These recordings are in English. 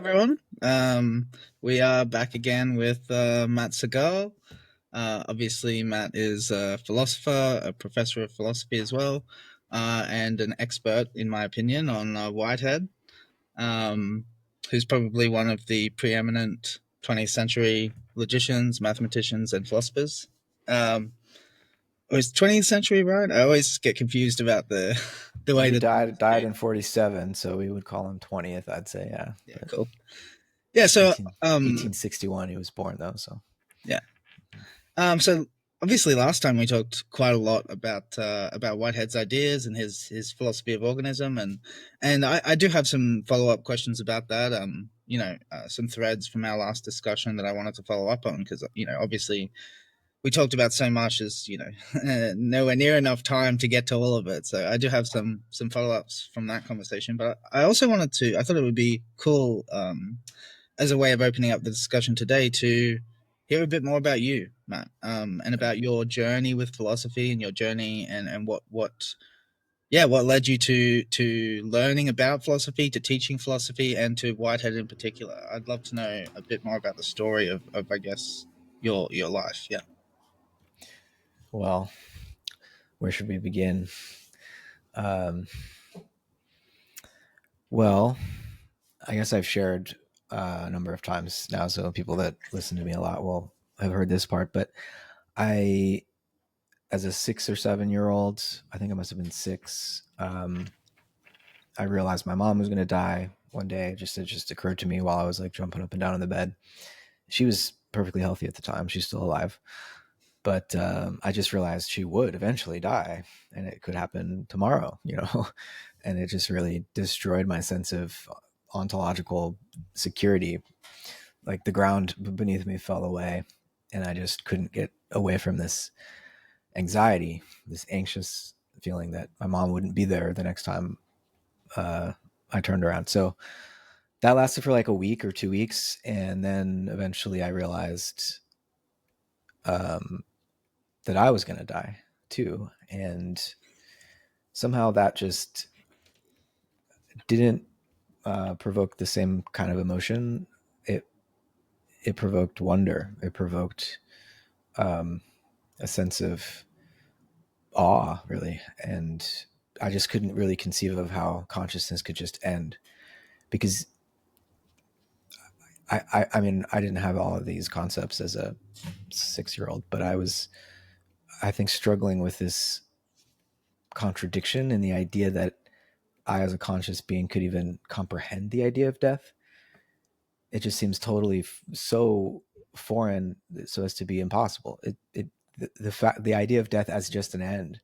everyone. We are back again with Matt Segall. Obviously, Matt is a philosopher, a professor of philosophy as well, and an expert, in my opinion, on Whitehead, um, who's probably one of the preeminent 20th century logicians, mathematicians, and philosophers. Was 20th century right? I always get confused about the way He that died in 47, so we would call him 20th, I'd say, yeah. Yeah, cool. Yeah, so 1861 he was born though, so. Yeah. So obviously last time we talked quite a lot about Whitehead's ideas and his philosophy of organism, and I do have some follow-up questions about that. Some threads from our last discussion that I wanted to follow up on because obviously we talked about so much as nowhere near enough time to get to all of it. So I do have some follow-ups from that conversation, but I also I thought it would be cool as a way of opening up the discussion today to hear a bit more about you, Matt, and about your journey with philosophy and your journey and what led you to learning about philosophy, to teaching philosophy, and to Whitehead in particular. I'd love to know a bit more about the story of I guess your life. Yeah. Well, where should we begin? Well, I guess I've shared a number of times now, so people that listen to me a lot will have heard this part, but I, as a 6 or 7 year old, I think I must have been 6, I realized my mom was going to die one day. It just occurred to me while I was like jumping up and down in the bed. She was perfectly healthy at the time. She's still alive. But I just realized she would eventually die, and it could happen tomorrow, and it just really destroyed my sense of ontological security. Like the ground beneath me fell away, and I just couldn't get away from this anxiety, this anxious feeling that my mom wouldn't be there the next time I turned around. So that lasted for like a week or 2 weeks, and then eventually I realized that I was going to die too. And somehow that just didn't provoke the same kind of emotion. It provoked wonder. It provoked a sense of awe, really. And I just couldn't really conceive of how consciousness could just end, because I mean, I didn't have all of these concepts as a 6-year-old, but I was, I think, struggling with this contradiction in the idea that I, as a conscious being, could even comprehend the idea of death. It just seems totally so foreign, so as to be impossible. The idea of death as just an end,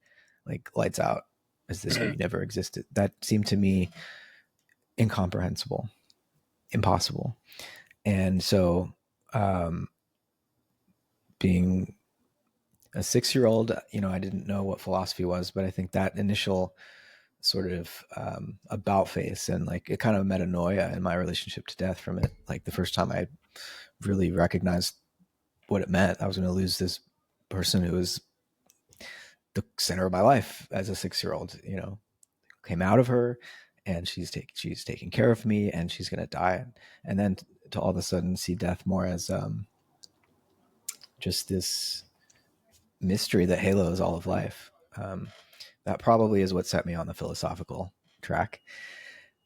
like lights out, as this never existed, that seemed to me incomprehensible, impossible. And so, being a 6-year-old, I didn't know what philosophy was, but I think that initial sort of about face and like a kind of metanoia in my relationship to death from it, like the first time I really recognized what it meant, I was going to lose this person who was the center of my life as a 6-year-old, came out of her, and she's taking care of me, and she's going to die. And then to all of a sudden see death more as just this mystery that halos all of life. That probably is what set me on the philosophical track.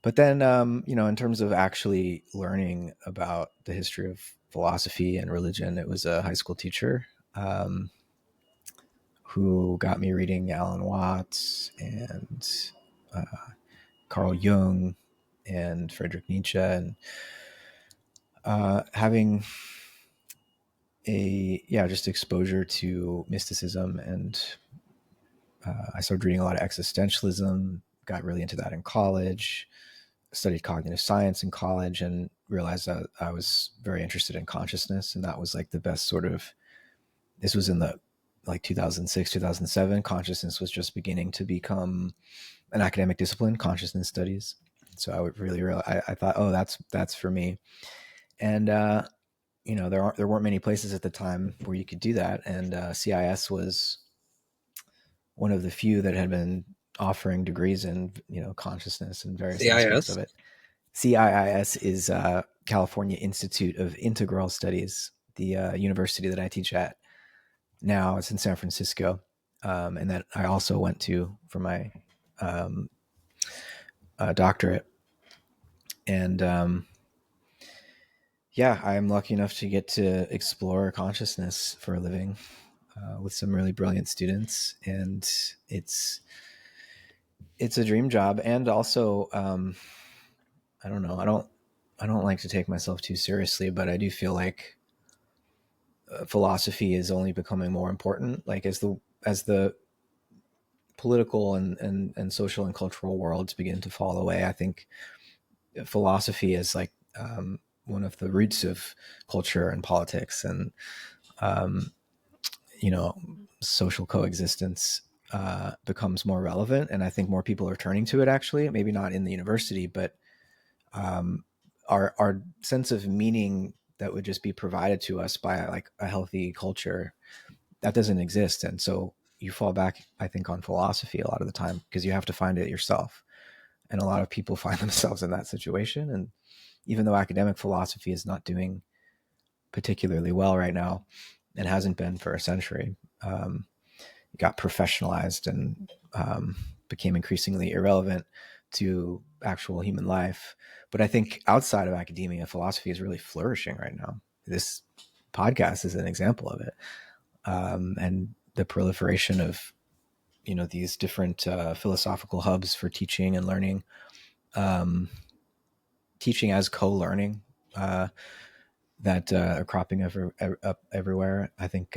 But then, in terms of actually learning about the history of philosophy and religion, it was a high school teacher who got me reading Alan Watts and Carl Jung and Friedrich Nietzsche, and having just exposure to mysticism. And I started reading a lot of existentialism, got really into that in college, studied cognitive science in college, and realized that I was very interested in consciousness. And that was like the best sort of, this was in the like 2006, 2007, consciousness was just beginning to become an academic discipline, consciousness studies. So I would really, I thought, oh, that's for me. And, there weren't many places at the time where you could do that. And CIS was one of the few that had been offering degrees in, consciousness and various aspects of it. CIIS is California Institute of Integral Studies, the university that I teach at now. It's in San Francisco, and that I also went to for my doctorate. And yeah, I'm lucky enough to get to explore consciousness for a living with some really brilliant students, and it's a dream job. And also, I don't know, I don't like to take myself too seriously, but I do feel like philosophy is only becoming more important. Like as the political and social and cultural worlds begin to fall away, I think philosophy is like one of the roots of culture and politics and um, you know, social coexistence becomes more relevant. And I think more people are turning to it, actually, maybe not in the university, but our sense of meaning that would just be provided to us by like a healthy culture, that doesn't exist. And so you fall back, I think, on philosophy a lot of the time because you have to find it yourself. And a lot of people find themselves in that situation. And even though academic philosophy is not doing particularly well right now, and hasn't been for a century, it got professionalized and became increasingly irrelevant to actual human life. But I think outside of academia, philosophy is really flourishing right now. This podcast is an example of it, and the proliferation of these different philosophical hubs for teaching and learning, um, teaching as co-learning. That are cropping up everywhere. I think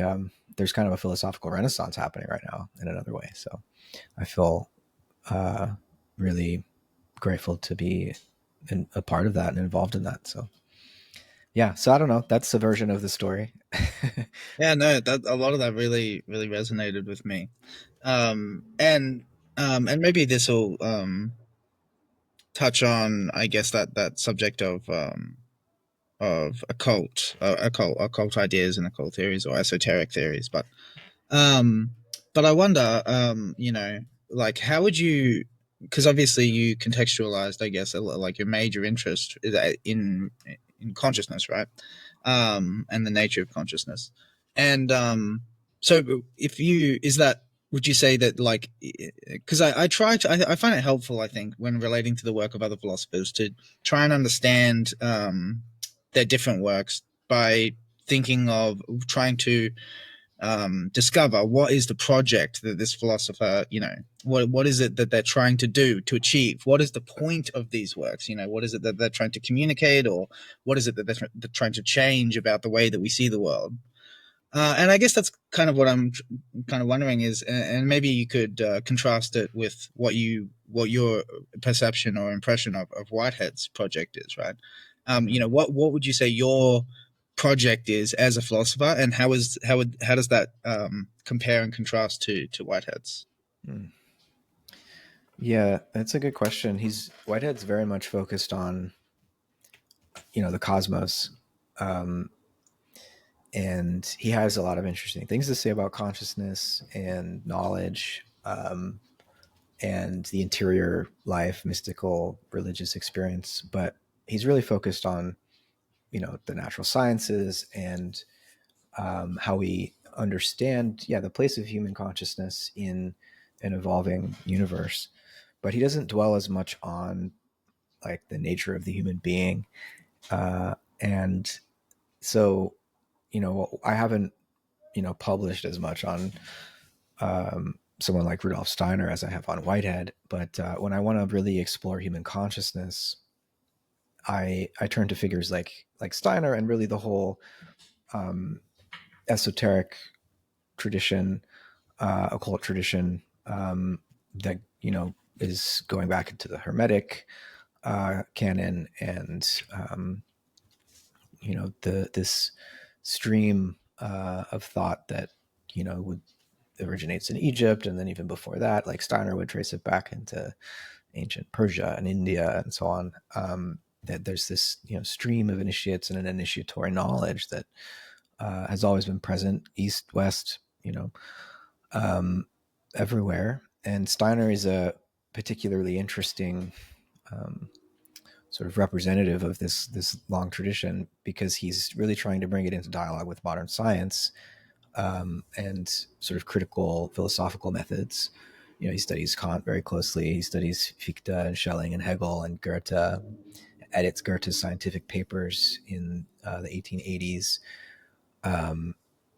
there's kind of a philosophical renaissance happening right now in another way. So I feel really grateful to be a part of that and involved in that. So yeah, so I don't know. That's a version of the story. Yeah, no, that a lot of that really resonated with me, and maybe this will touch on, I guess, that subject of occult ideas and occult theories or esoteric theories, um, but I wonder, like how would you? Because obviously you contextualized, I guess, like your major interest is in consciousness, right? And the nature of consciousness, and so if you is that would you say that like because I try to I find it helpful I think when relating to the work of other philosophers to try and understand their different works by thinking of trying to discover what is the project that this philosopher, what is it that they're trying to do to achieve? What is the point of these works? What is it that they're trying to communicate, or what is it that they're trying to change about the way that we see the world? And I guess that's kind of what I'm kind of wondering is, and maybe you could contrast it with what your perception or impression of Whitehead's project is, right? What would you say your project is as a philosopher, and how does that compare and contrast to Whitehead's? Hmm. Yeah, that's a good question. Whitehead's very much focused on the cosmos. Um, and he has a lot of interesting things to say about consciousness and knowledge, and the interior life, mystical, religious experience. But he's really focused on the natural sciences and how we understand the place of human consciousness in an evolving universe. But he doesn't dwell as much on like the nature of the human being, and so I haven't published as much on someone like Rudolf Steiner as I have on Whitehead. But when I want to really explore human consciousness, I turn to figures like Steiner and really the whole esoteric tradition, occult tradition, that is going back into the Hermetic canon, and this stream of thought that would originates in Egypt, and then even before that, like Steiner would trace it back into ancient Persia and India and so on. That there's this stream of initiates and an initiatory knowledge that has always been present, east, west, um, everywhere. And Steiner is a particularly interesting sort of representative of this long tradition, because he's really trying to bring it into dialogue with modern science, and sort of critical philosophical methods. He studies Kant very closely. He studies Fichte and Schelling and Hegel and Goethe, edits Goethe's scientific papers in the 1880s,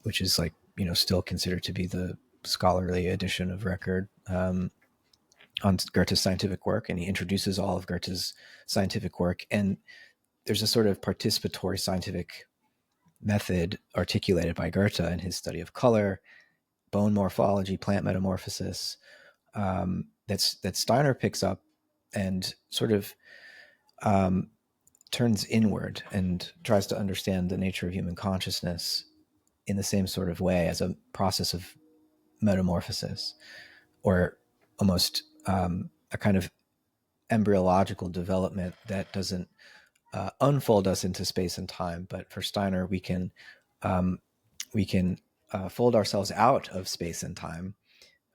which is like, still considered to be the scholarly edition of record on Goethe's scientific work. And he introduces all of Goethe's scientific work. And there's a sort of participatory scientific method articulated by Goethe in his study of color, bone morphology, plant metamorphosis, that Steiner picks up and sort of turns inward and tries to understand the nature of human consciousness in the same sort of way, as a process of metamorphosis, or almost a kind of embryological development that doesn't unfold us into space and time. But for Steiner, we can fold ourselves out of space and time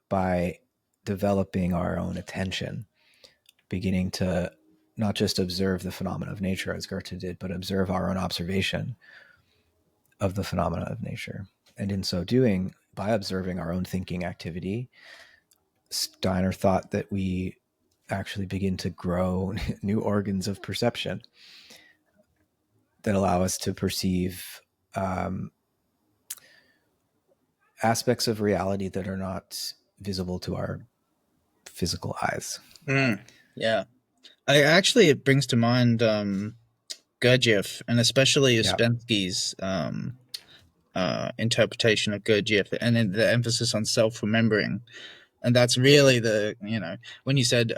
by developing our own attention, beginning to not just observe the phenomena of nature as Goethe did, but observe our own observation of the phenomena of nature. And in so doing, by observing our own thinking activity, Steiner thought that we actually begin to grow new organs of perception that allow us to perceive aspects of reality that are not visible to our physical eyes. Yeah. It brings to mind Gurdjieff, and especially Ouspensky's interpretation of Gurdjieff, and then the emphasis on self-remembering. And that's really when you said,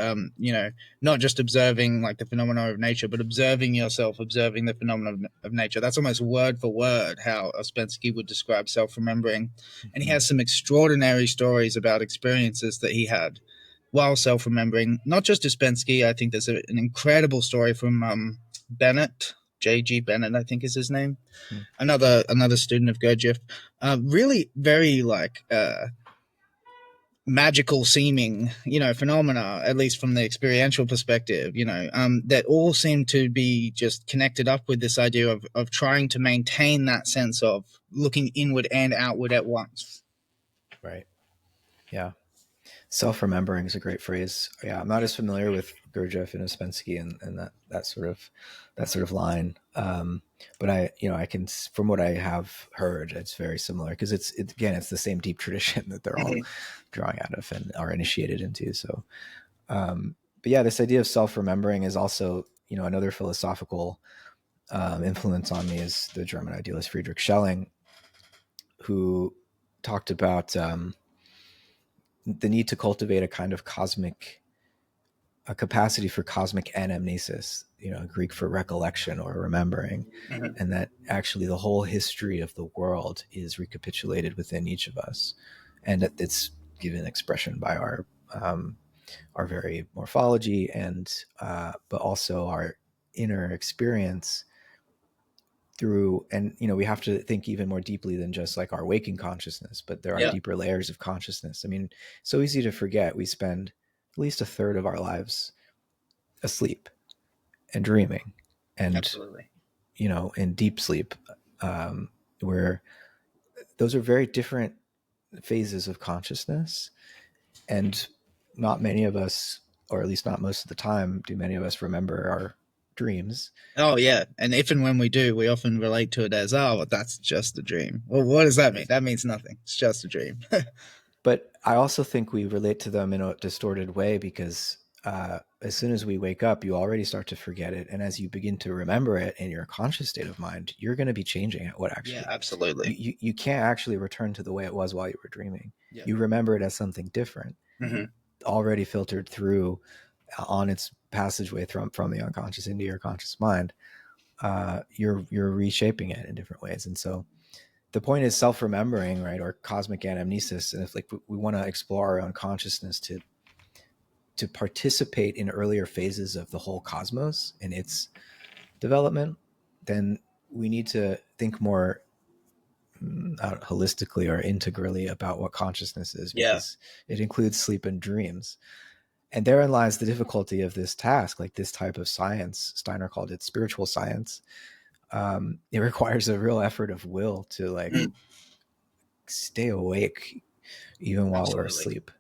not just observing like the phenomena of nature, but observing yourself, observing the phenomena of nature. That's almost word for word how Ouspensky would describe self-remembering. And he has some extraordinary stories about experiences that he had while self-remembering. Not just Ouspensky. I think there's an incredible story from Bennett, J.G. Bennett, I think is his name. Another student of Gurdjieff. Really very magical seeming, phenomena, at least from the experiential perspective, that all seem to be just connected up with this idea of trying to maintain that sense of looking inward and outward at once. Right. Yeah. Self-remembering is a great phrase. Yeah. I'm not as familiar with Gurdjieff and Ouspensky and that sort of line. But I can, from what I have heard, it's very similar, because it's the same deep tradition that they're all drawing out of and are initiated into. So, but yeah, this idea of self-remembering is also, another philosophical influence on me is the German idealist Friedrich Schelling, who talked about the need to cultivate a kind of a capacity for cosmic anamnesis, Greek for recollection or remembering, and that actually the whole history of the world is recapitulated within each of us, and that it's given expression by our very morphology and but also our inner experience through, and we have to think even more deeply than just like our waking consciousness, but there are deeper layers of consciousness. I mean, so easy to forget. We spend at least a third of our lives asleep and dreaming, and Absolutely. In deep sleep, where those are very different phases of consciousness, and not many of us, or at least not most of the time, do many of us remember our dreams. Oh yeah, and if and when we do, we often relate to it as, oh, that's just a dream. Well, what does that mean? That means nothing. It's just a dream. But I also think we relate to them in a distorted way, because as soon as we wake up, you already start to forget it, and as you begin to remember it in your conscious state of mind, you're going to be changing it. What actually? Yeah, absolutely. You can't actually return to the way it was while you were dreaming. Yeah. You remember it as something different, already filtered through on its passageway from the unconscious into your conscious mind. You're reshaping it in different ways, and so the point is self-remembering, right, or cosmic anamnesis. And if we want to explore our own consciousness to participate in earlier phases of the whole cosmos and its development, then we need to think more holistically or integrally about what consciousness is, because it includes sleep and dreams. And therein lies the difficulty of this task, like this type of science. Steiner called it spiritual science. It requires a real effort of will to like Mm, stay awake even while we're absolutely. asleep.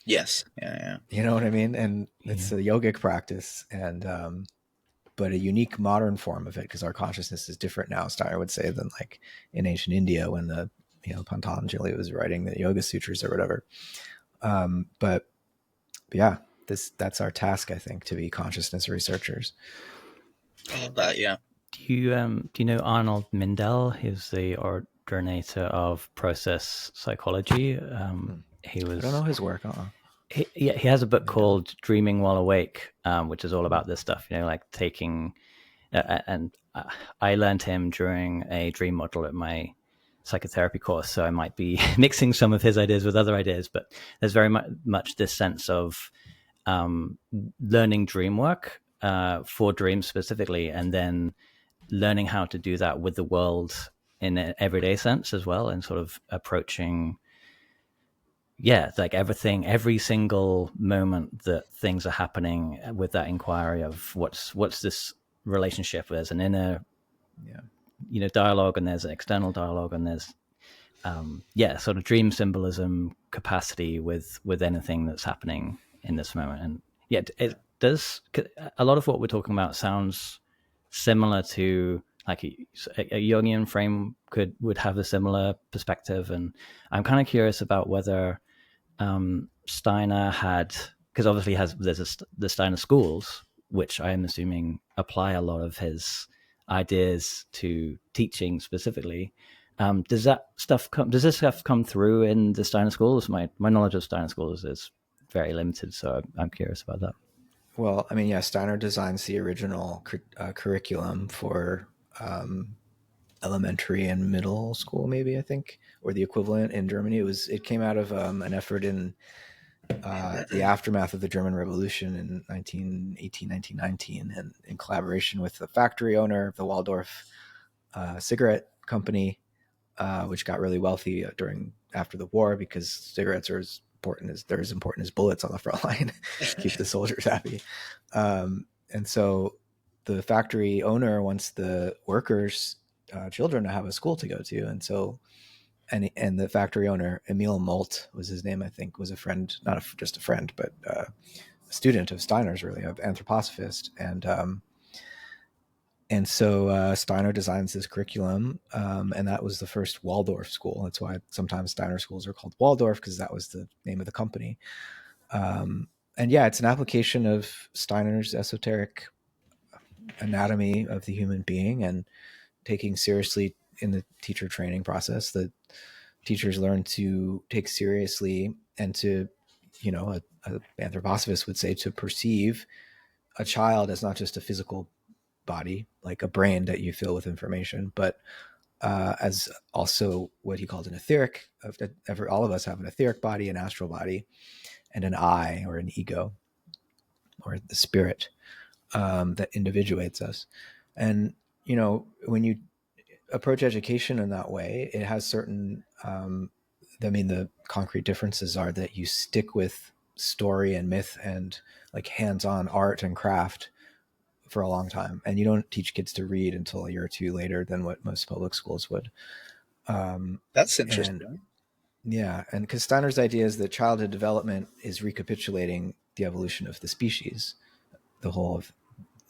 Yes. Yeah. You know what I mean? And Yeah. it's a yogic practice, and but a unique modern form of it, because our consciousness is different now, Steiner would say, than like in ancient India when the Patanjali was writing the Yoga Sutras or whatever. But yeah, that's our task, I think, to be consciousness researchers. I love that. Yeah. Do you know Arnold Mindell? He's the originator of process psychology. He was. I don't know his work. He has a book called Dreaming While Awake, which is all about this stuff. Like taking, and I learned him during a dream model at my psychotherapy course, so I might be mixing some of his ideas with other ideas. But there's very much this sense of learning dream work for dreams specifically, and then learning how to do that with the world in an everyday sense as well, and sort of approaching like everything, every single moment that things are happening with that inquiry of what's this relationship. There's an inner dialogue, and there's an external dialogue, and there's sort of dream symbolism capacity with anything that's happening in this moment. And it does, a lot of what we're talking about sounds similar to like a Jungian frame would have a similar perspective. And I'm kind of curious about whether Steiner had, because obviously there's the Steiner schools, which I am assuming apply a lot of his ideas to teaching specifically. Does this stuff come through in the Steiner schools? My knowledge of Steiner schools is very limited, so I'm curious about that. Well, I mean, yeah, Steiner designs the original curriculum for elementary and middle school, maybe, I think, or the equivalent in Germany. It came out of an effort in the aftermath of the German Revolution in 1919, and in collaboration with the factory owner of the Waldorf cigarette company, which got really wealthy after the war, because cigarettes are as important as bullets on the front line. Keep the soldiers happy. And so the factory owner wants the workers' children to have a school to go to, and so and the factory owner, Emil Molt was his name, I think, was a friend, not just a friend, but a student of Steiner's, really, of anthroposophist, and so Steiner designs this curriculum, and that was the first Waldorf school. That's why sometimes Steiner schools are called Waldorf, because that was the name of the company. And yeah, it's an application of Steiner's esoteric anatomy of the human being, and taking seriously in the teacher training process that teachers learn to take seriously, and to, a anthroposophist would say, to perceive a child as not just a physical body, like a brain that you fill with information, but as also what he called an etheric. All of us have an etheric body, an astral body, and an I, or an ego, or the spirit that individuates us. And when you approach education in that way, it has certain the concrete differences are that you stick with story and myth and like hands-on art and craft for a long time, and you don't teach kids to read until a year or two later than what most public schools would. That's interesting. And because Steiner's idea is that childhood development is recapitulating the evolution of the species, the whole of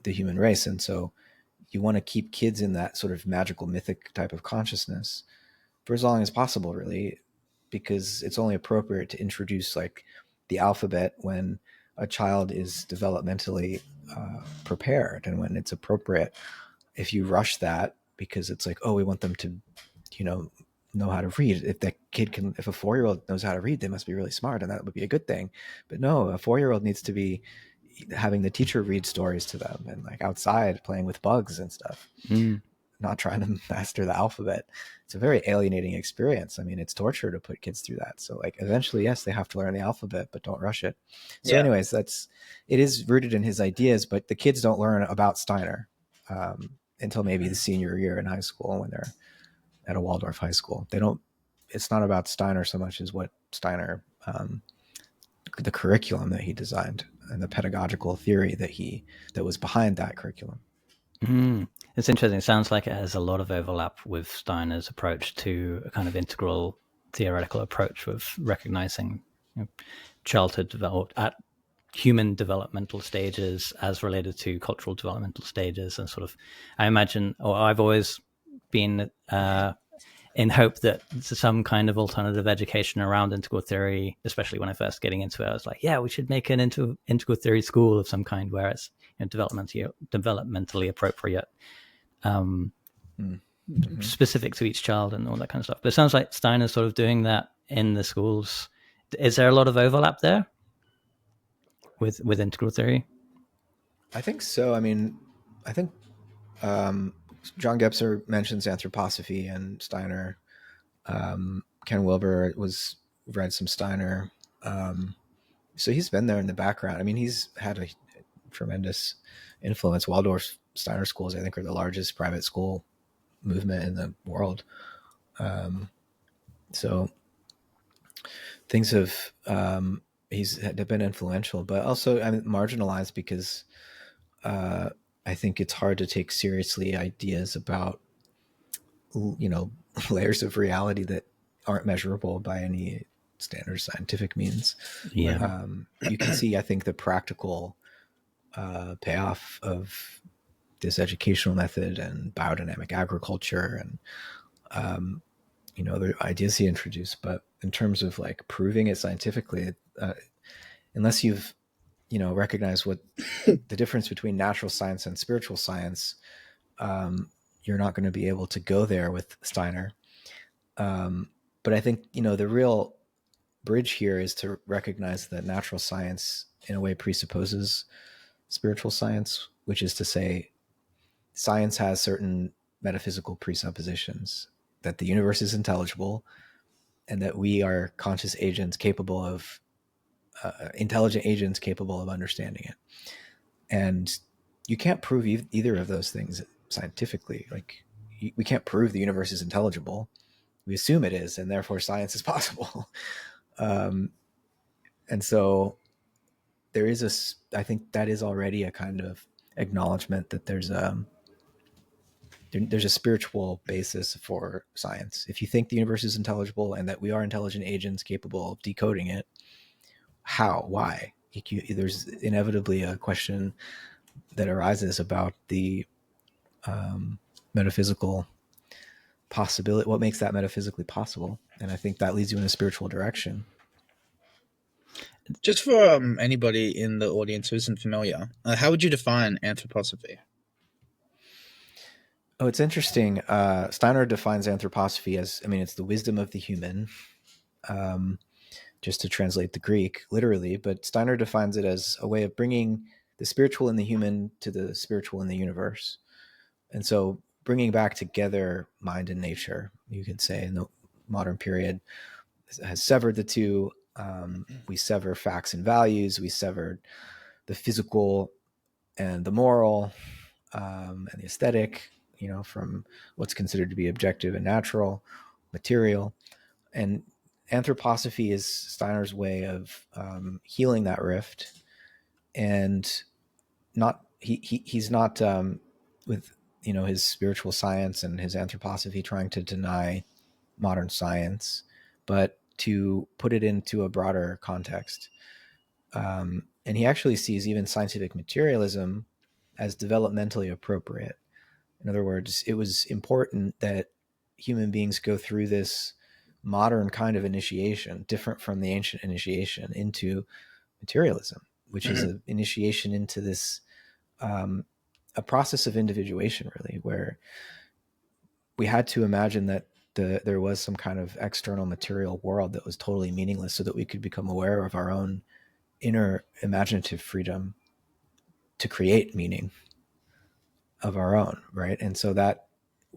the human race, and so you want to keep kids in that sort of magical, mythic type of consciousness for as long as possible, really, because it's only appropriate to introduce like the alphabet when a child is developmentally prepared, and when it's appropriate. If you rush that because it's like, oh, we want them to, know how to read. If a 4-year-old knows how to read, they must be really smart, and that would be a good thing. But no, a 4-year-old needs to be having the teacher read stories to them, and like outside playing with bugs and stuff, not trying to master the alphabet. It's a very alienating experience. I mean, it's torture to put kids through that. So like eventually, yes, they have to learn the alphabet, but don't rush it. So anyways, it is rooted in his ideas, but the kids don't learn about Steiner until maybe the senior year in high school, when they're at a Waldorf high school. It's not about Steiner so much as what Steiner, the curriculum that he designed. and the pedagogical theory that was behind that curriculum. It's interesting. It sounds like it has a lot of overlap with Steiner's approach to a kind of integral theoretical approach of recognizing, you know, childhood development at human developmental stages as related to cultural developmental stages, and sort of, I imagine, or I've always been in hope that some kind of alternative education around integral theory, especially when I first getting into it, I was like, yeah, we should make an integral theory school of some kind where it's, you know, developmentally appropriate, specific to each child and all that kind of stuff. But it sounds like Steiner's sort of doing that in the schools. Is there a lot of overlap there with integral theory? I think so. I mean, I think John Gebser mentions anthroposophy and Steiner. Ken Wilber read some Steiner. So he's been there in the background. I mean, he's had a tremendous influence. Waldorf Steiner schools, I think, are the largest private school movement in the world. So things have, he's been influential, but also, I mean, marginalized because I think it's hard to take seriously ideas about, you know, layers of reality that aren't measurable by any standard scientific means. Yeah. You can see, I think, the practical payoff of this educational method and biodynamic agriculture and, you know, the ideas he introduced. But in terms of like proving it scientifically, unless you've, you know, recognized what the difference between natural science and spiritual science, you're not going to be able to go there with Steiner. But I think, you know, the real bridge here is to recognize that natural science in a way presupposes spiritual science, which is to say science has certain metaphysical presuppositions that the universe is intelligible and that we are conscious agents capable of intelligent agents capable of understanding it. And you can't prove either of those things scientifically. Like, we can't prove the universe is intelligible. We assume it is, and therefore science is possible. And so there is I think that is already a kind of acknowledgement that there's a spiritual basis for science. If you think the universe is intelligible and that we are intelligent agents capable of decoding it, how, why? There's inevitably a question that arises about the metaphysical possibility. What makes that metaphysically possible? And I think that leads you in a spiritual direction. Just for anybody in the audience who isn't familiar, how would you define anthroposophy? Oh, it's interesting. Steiner defines anthroposophy as, I mean, it's the wisdom of the human, just to translate the Greek literally, but Steiner defines it as a way of bringing the spiritual in the human to the spiritual in the universe. And so bringing back together mind and nature, you could say, in the modern period, has severed the two. We sever facts and values. We severed the physical and the moral, and the aesthetic, you know, from what's considered to be objective and natural, material. And anthroposophy is Steiner's way of healing that rift, and he's not with, you know, his spiritual science and his anthroposophy trying to deny modern science, but to put it into a broader context. And he actually sees even scientific materialism as developmentally appropriate. In other words, it was important that human beings go through this modern kind of initiation, different from the ancient initiation, into materialism, which is an initiation into this, a process of individuation, really, where we had to imagine that there was some kind of external material world that was totally meaningless so that we could become aware of our own inner imaginative freedom to create meaning of our own, right? And so that,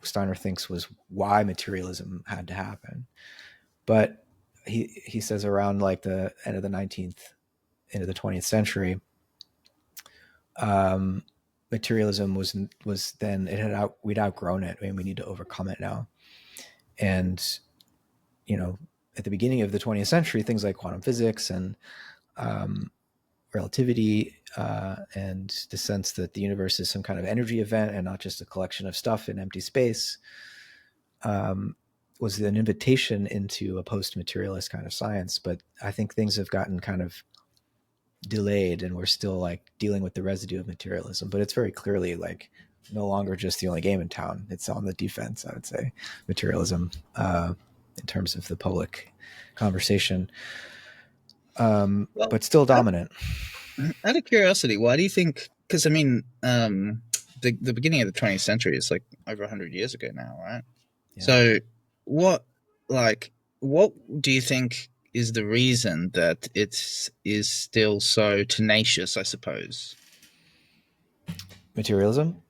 Steiner thinks, was why materialism had to happen. But he says around like the end of the 19th, into the 20th century, materialism was then, we'd outgrown it. I mean, we need to overcome it now. And, you know, at the beginning of the 20th century, things like quantum physics and relativity and the sense that the universe is some kind of energy event and not just a collection of stuff in empty space, was an invitation into a post-materialist kind of science. But I think things have gotten kind of delayed, and we're still like dealing with the residue of materialism. But it's very clearly like no longer just the only game in town. It's on the defense, I would say, materialism, in terms of the public conversation, Well, but still out, dominant. out of curiosity, why do you think? Because I mean, the beginning of the 20th century is like over 100 years ago now, right? Yeah. So, what like what do you think is the reason that it is still so tenacious? I suppose. Materialism,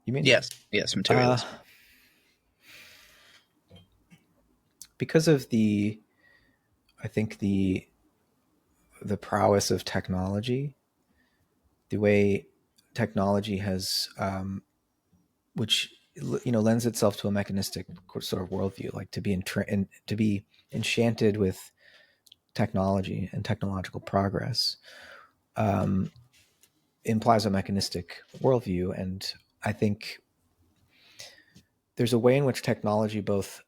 you mean? Yes, Uh, materialism. because of the, I think the prowess of technology, the way technology has, which lends itself to a mechanistic sort of worldview, like to be to be enchanted with technology and technological progress, um, implies a mechanistic worldview. And I think there's a way in which technology both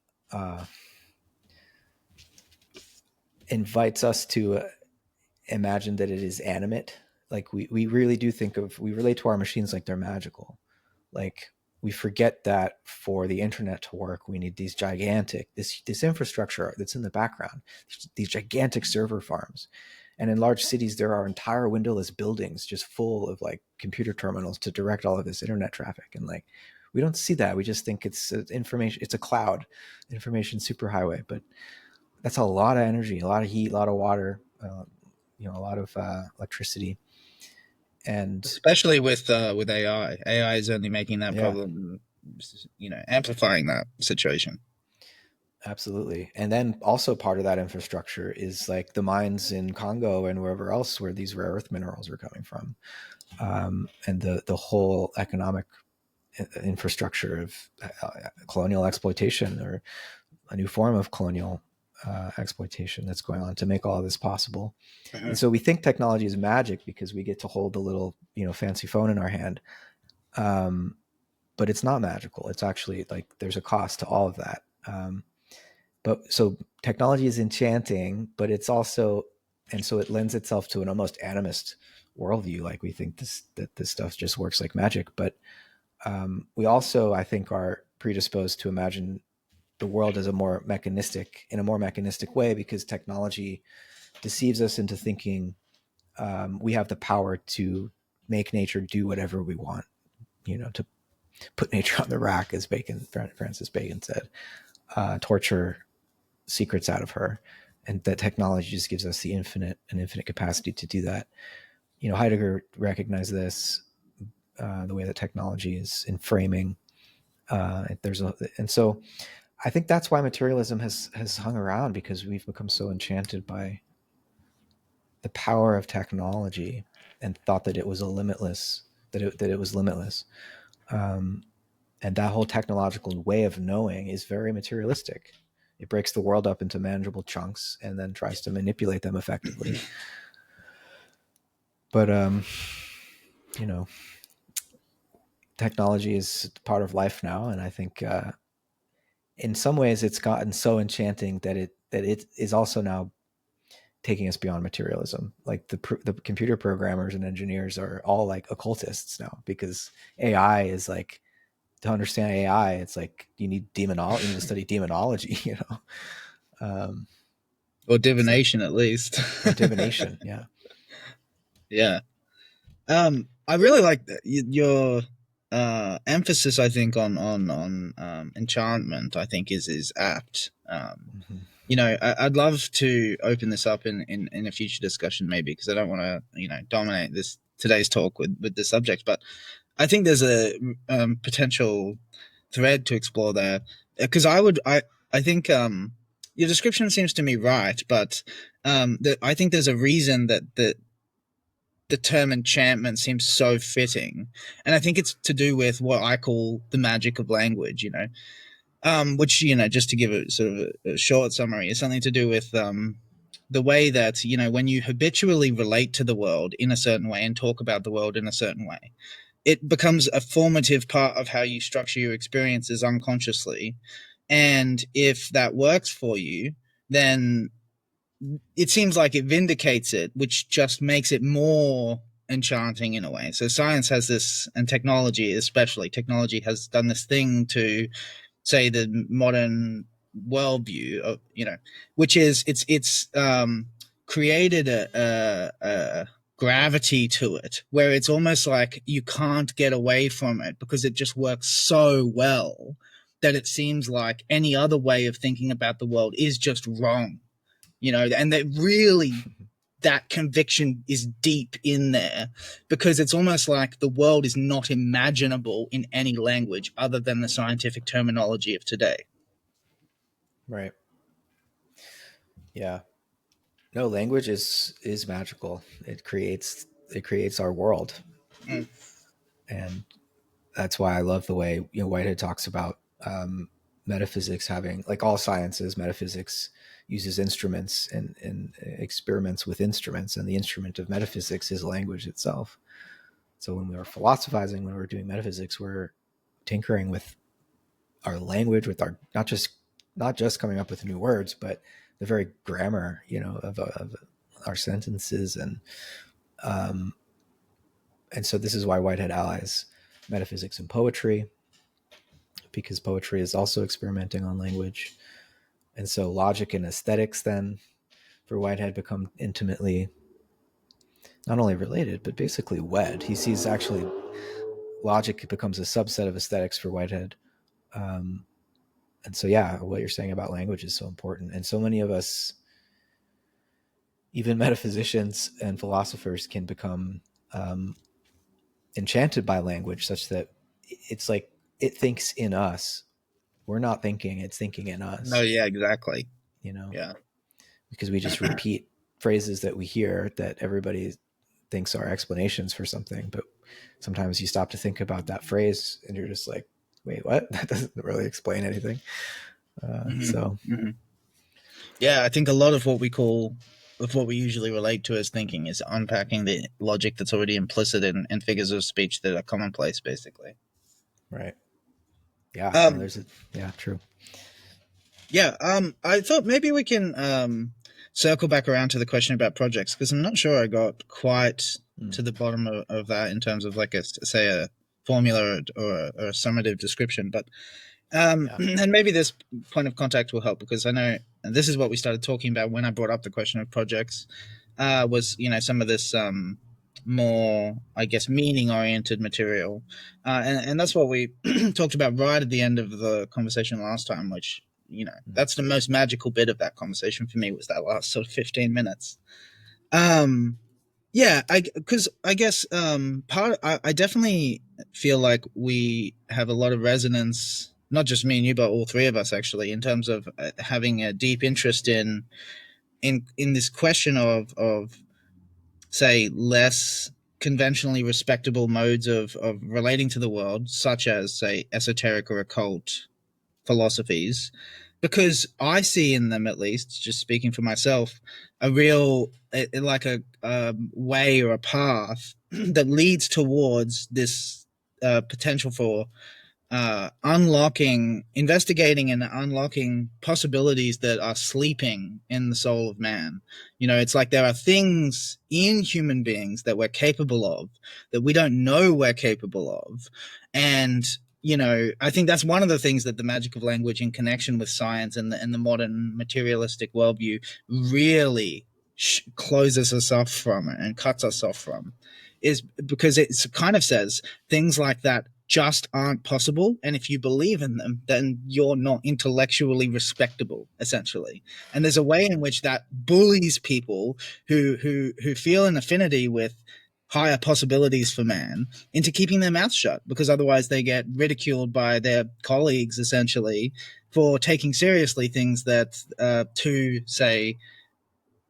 invites us to imagine that it is animate. Like we really do we relate to our machines like they're magical. Like we forget that for the internet to work, we need these gigantic, this infrastructure that's in the background, these gigantic server farms. And in large cities, there are entire windowless buildings just full of like computer terminals to direct all of this internet traffic. And like, we don't see that. We just think it's information. It's a cloud, information superhighway. But that's a lot of energy, a lot of heat, a lot of water, a lot of electricity. And Especially with AI. AI is only making that yeah, problem, amplifying that situation. absolutely. And then also part of that infrastructure is like the mines in Congo and wherever else where these rare earth minerals are coming from, and the whole economic infrastructure of colonial exploitation, or a new form of colonial exploitation that's going on to make all of this possible. Uh-huh. And so we think technology is magic because we get to hold the little fancy phone in our hand, but it's not magical. It's actually like there's a cost to all of that. But so technology is enchanting, but it's also, and so it lends itself to an almost animist worldview. Like we think that this stuff just works like magic, but we also, I think, are predisposed to imagine the world as in a more mechanistic way, because technology deceives us into thinking we have the power to make nature do whatever we want, to put nature on the rack, as Francis Bacon said, torture secrets out of her, and that technology just gives us an infinite capacity to do that. Heidegger recognized this, the way that technology is in framing. And so I think that's why materialism has hung around, because we've become so enchanted by the power of technology and thought that it was that it was limitless. And that whole technological way of knowing is very materialistic. It breaks the world up into manageable chunks and then tries to manipulate them effectively. But technology is part of life now, and I think in some ways it's gotten so enchanting that it is also now taking us beyond materialism. Like the computer programmers and engineers are all like occultists now, because AI is like, to understand AI, it's like you need demonology. You need to study demonology, Or so, divination, at least. or divination. Yeah. Yeah. I really like your emphasis. I think on enchantment. I think is apt. Mm-hmm. I'd love to open this up in a future discussion, maybe, because I don't want to dominate this today's talk with the subject, but I think there's a potential thread to explore there, because I think your description seems to me right, but I think there's a reason that the term enchantment seems so fitting, and I think it's to do with what I call the magic of language. Which just to give a sort of a short summary, is something to do with the way that, you know, when you habitually relate to the world in a certain way and talk about the world in a certain way, it becomes a formative part of how you structure your experiences unconsciously. And if that works for you, then it seems like it vindicates it, which just makes it more enchanting in a way. So science has this, and technology, especially technology, has done this thing to, say, the modern worldview of, you know, which is it's created a gravity to it where it's almost like you can't get away from it because it just works so well that it seems like any other way of thinking about the world is just wrong, you know. And that really, that conviction is deep in there because it's almost like the world is not imaginable in any language other than the scientific terminology of today. Right. Yeah. No, language is magical. It creates our world, Mm. and that's why I love the way, you know, Whitehead talks about metaphysics having, like all sciences, metaphysics uses instruments and experiments with instruments, and the instrument of metaphysics is language itself. So when we are philosophizing, when we're doing metaphysics, we're tinkering with our language, with our not just coming up with new words, but the very grammar, you know, of our sentences, um, and so this is why Whitehead allies metaphysics and poetry, because poetry is also experimenting on language. And so logic and aesthetics then for Whitehead become intimately not only related, but basically wed. He sees actually logic becomes a subset of aesthetics for Whitehead. Um, and so, yeah, what you're saying about language is so important. And so many of us, even metaphysicians and philosophers, can become enchanted by language such that it's like it thinks in us. We're not thinking, it's thinking in No, us, yeah, exactly. you know, Yeah. because we just repeat phrases that we hear that everybody thinks are explanations for something. But sometimes you stop to think about that phrase and you're just like, wait, what? That doesn't really explain anything. So, Mm-hmm. Yeah, I think a lot of what we call, of what we usually relate to as thinking, is unpacking the logic that's already implicit in figures of speech that are commonplace, basically. right. Yeah. No, Um, there's a, yeah, true. yeah, I thought maybe we can circle back around to the question about projects because I'm not sure I got quite Mm. to the bottom of that in terms of like a, say, a formula or a summative description. But Yeah. and maybe this point of contact will help because I know, and this is what we started talking about when I brought up the question of projects, was, you know, some of this more, I guess, meaning oriented material, and that's what we talked about right at the end of the conversation last time, which, you know, Mm. that's the most magical bit of that conversation for me, was that last sort of 15 minutes. Um, yeah, because I guess I definitely feel like we have a lot of resonance, not just me and you, but all three of us actually, in terms of having a deep interest in this question of, say, less conventionally respectable modes of relating to the world, such as, say, esoteric or occult philosophies, because I see in them, at least, just speaking for myself, a real, like a way or a path that leads towards this potential for investigating and unlocking possibilities that are sleeping in the soul of man. You know, it's like there are things in human beings that we're capable of that we don't know we're capable of. And, you know, I think that's one of the things that the magic of language in connection with science and the modern materialistic worldview really closes us off from and cuts us off from, is because it kind of says things like that just aren't possible. And if you believe in them, then you're not intellectually respectable, essentially. And there's a way in which that bullies people who feel an affinity with higher possibilities for man into keeping their mouths shut, because otherwise they get ridiculed by their colleagues, essentially, for taking seriously things that, to say,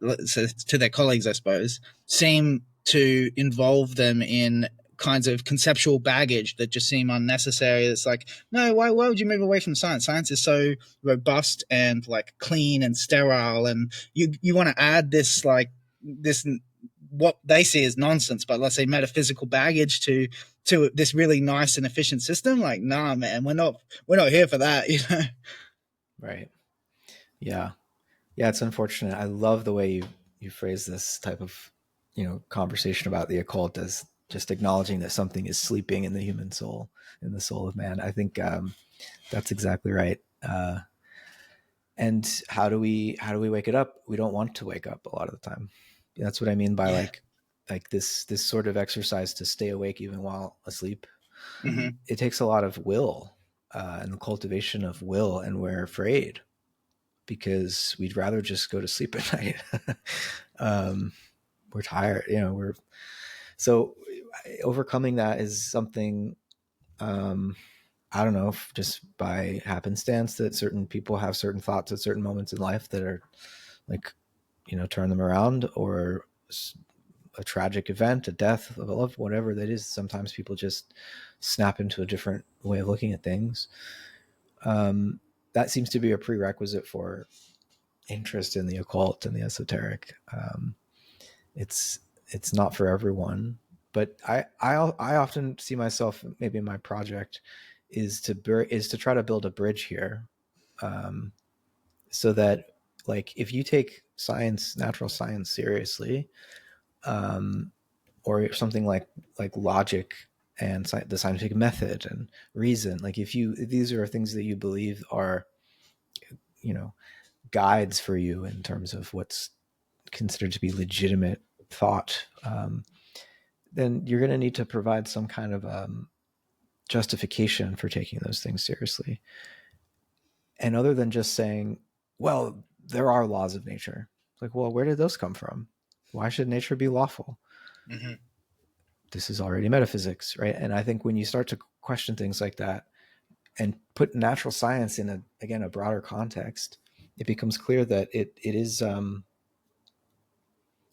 to their colleagues, I suppose, seem to involve them in kinds of conceptual baggage that just seem unnecessary. It's like, no, why would you move away from science? Science is so robust and like clean and sterile, and you want to add this like this what they see as nonsense, but let's say metaphysical baggage to this really nice and efficient system. Like, nah, man, we're not here for that, you know. Right. Yeah. Yeah, it's unfortunate. I love the way you phrase this type of, conversation about the occult as just acknowledging that something is sleeping in the human soul, in the soul of man. I think that's exactly right. And how do we wake it up? We don't want to wake up a lot of the time. That's what I mean by Yeah. like this sort of exercise to stay awake even while asleep. Mm-hmm. It takes a lot of will and the cultivation of will, and we're afraid because we'd rather just go to sleep at night. We're tired, so overcoming that is something, I don't know, just by happenstance that certain people have certain thoughts at certain moments in life that are like, turn them around, or a tragic event, a death of a loved, whatever that is. Sometimes people just snap into a different way of looking at things. That seems to be a prerequisite for interest in the occult and the esoteric. It's not for everyone, but I often see myself, maybe in my project is to try to build a bridge here, so that like if you take science, natural science seriously, or something like logic and the scientific method and reason, like if these are things that you believe are, guides for you in terms of what's considered to be legitimate thought, then you're going to need to provide some kind of justification for taking those things seriously. And other than just saying, well, there are laws of nature, like, well, where did those come from? Why should nature be lawful? Mm-hmm. This is already metaphysics, right? And I think when you start to question things like that and put natural science in a broader context, it becomes clear that it is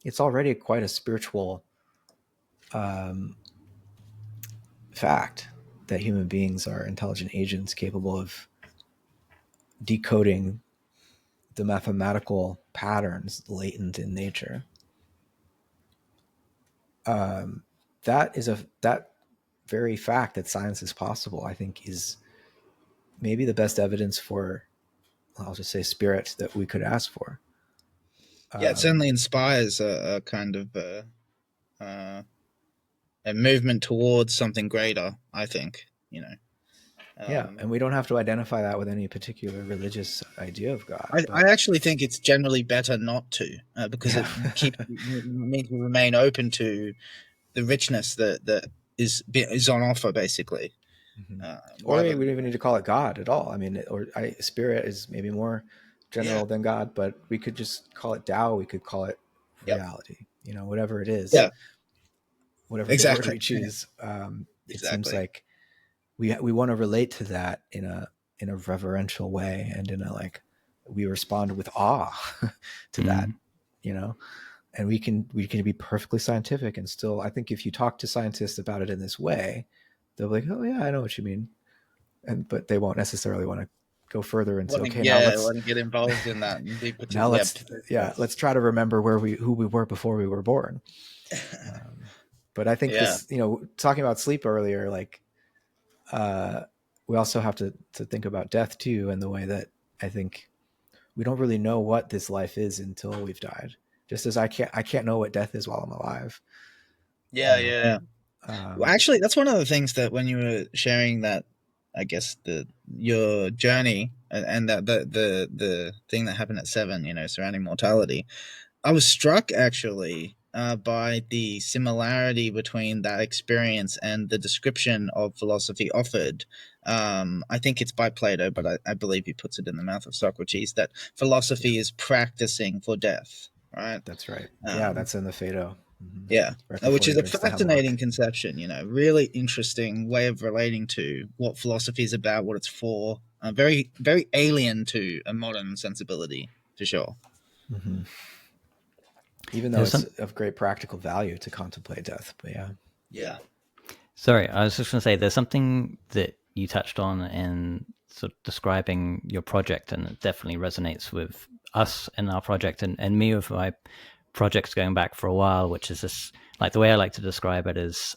it's already quite a spiritual fact that human beings are intelligent agents capable of decoding the mathematical patterns latent in nature. That very fact that science is possible, I think, is maybe the best evidence for, I'll just say, spirit that we could ask for. Yeah, it certainly inspires a kind of a movement towards something greater, I think, you know. Yeah, and we don't have to identify that with any particular religious idea of God, I but actually think it's generally better not to, because yeah. it means we remain open to the richness that is on offer, basically. Mm-hmm. Or we Rather don't than, even need to call it God at all. I mean, spirit is maybe more yeah, general than God, but we could just call it Tao. We could call it yep, reality. Whatever it is, yeah, whatever the word exactly, we choose. It seems exactly, like we want to relate to that in a reverential way, and we respond with awe to that. You know, and we can be perfectly scientific and still, I think if you talk to scientists about it in this way, they'll be like, oh yeah, I know what you mean. But they won't necessarily want to go further into, okay, now yeah, let's want to get involved in that and be now yeah, let's try to remember who we were before we were born. But I think yeah, this, talking about sleep earlier, like we also have to think about death too, and the way that I think we don't really know what this life is until we've died. Just as I can't know what death is while I'm alive. yeah, yeah. Well, Um, actually, that's one of the things that when you were sharing that, I guess your journey and that the thing that happened at 7, surrounding mortality, I was struck actually by the similarity between that experience and the description of philosophy offered. I think it's by Plato, but I believe he puts it in the mouth of Socrates that yeah, philosophy is practicing for death, right? that's right. Yeah, Um, that's in the Phaedo. Mm-hmm. yeah, Right which before he is a drinks the hemlock. fascinating conception, really interesting way of relating to what philosophy is about, what it's for. Very, very alien to a modern sensibility, for sure. Mm-hmm. Even though There's it's some of great practical value to contemplate death. But yeah. Yeah. Sorry, I was just going to say there's something that you touched on in sort of describing your project, and it definitely resonates with us in our project and me with my projects going back for a while, which is this, like the way I like to describe it is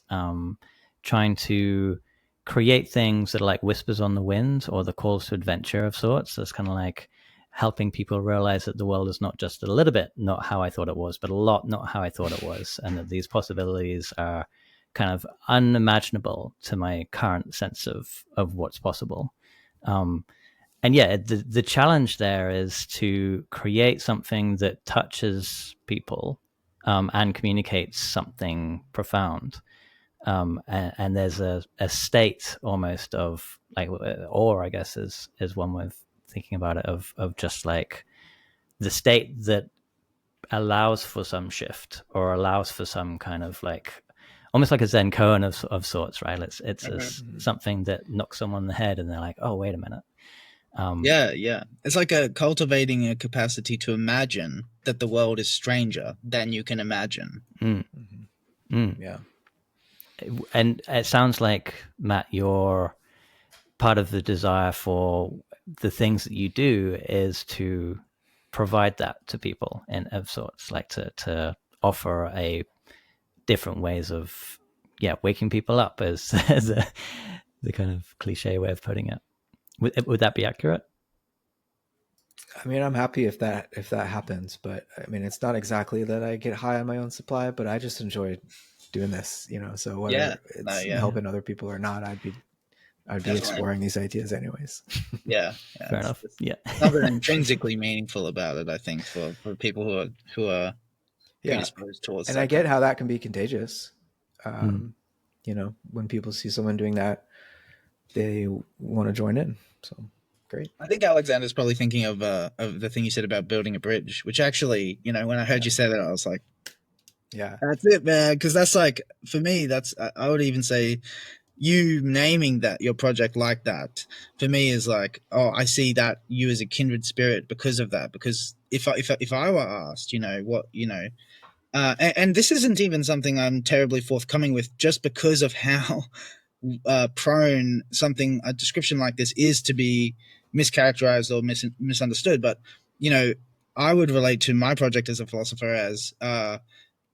trying to create things that are like whispers on the wind or the calls to adventure of sorts. So it's kind of like helping people realize that the world is not just a little bit not how I thought it was, but a lot not how I thought it was, and that these possibilities are kind of unimaginable to my current sense of what's possible. And yeah, the challenge there is to create something that touches people and communicates something profound. And there's a state almost of like, or I guess is one way of thinking about it, of just like the state that allows for some shift or allows for some kind of like almost like a Zen koan of sorts, right? It's something that knocks someone on the head and they're like, oh, wait a minute. Yeah. It's like cultivating a capacity to imagine that the world is stranger than you can imagine. Yeah. And it sounds like, Matt, you're part of the desire for the things that you do is to provide that to people and of sorts, like to offer a different ways of waking people up as the kind of cliche way of putting it. Would that be accurate? I mean, I'm happy if that happens, but I mean, it's not exactly that I get high on my own supply, but I just enjoy doing this, you know. So whether it's helping other people or not, I'd be exploring these ideas anyways. Yeah. Fair enough. Yeah. Something intrinsically meaningful about it, I think, for people who are predisposed towards. And I get how that can be contagious. You know, when people see someone doing that, they want to join in. So great. I think Alexander's probably thinking of the thing you said about building a bridge, which actually, you know, when I heard you say that, I was like, yeah, that's it, man. Because that's like, for me, that's, I would even say, you naming that your project like that for me is like, oh, I see that you as a kindred spirit because of that. Because if I were asked, you know, what, you know, and this isn't even something I'm terribly forthcoming with, just because of how prone a description like this is to be mischaracterized or misunderstood. But, you know, I would relate to my project as a philosopher as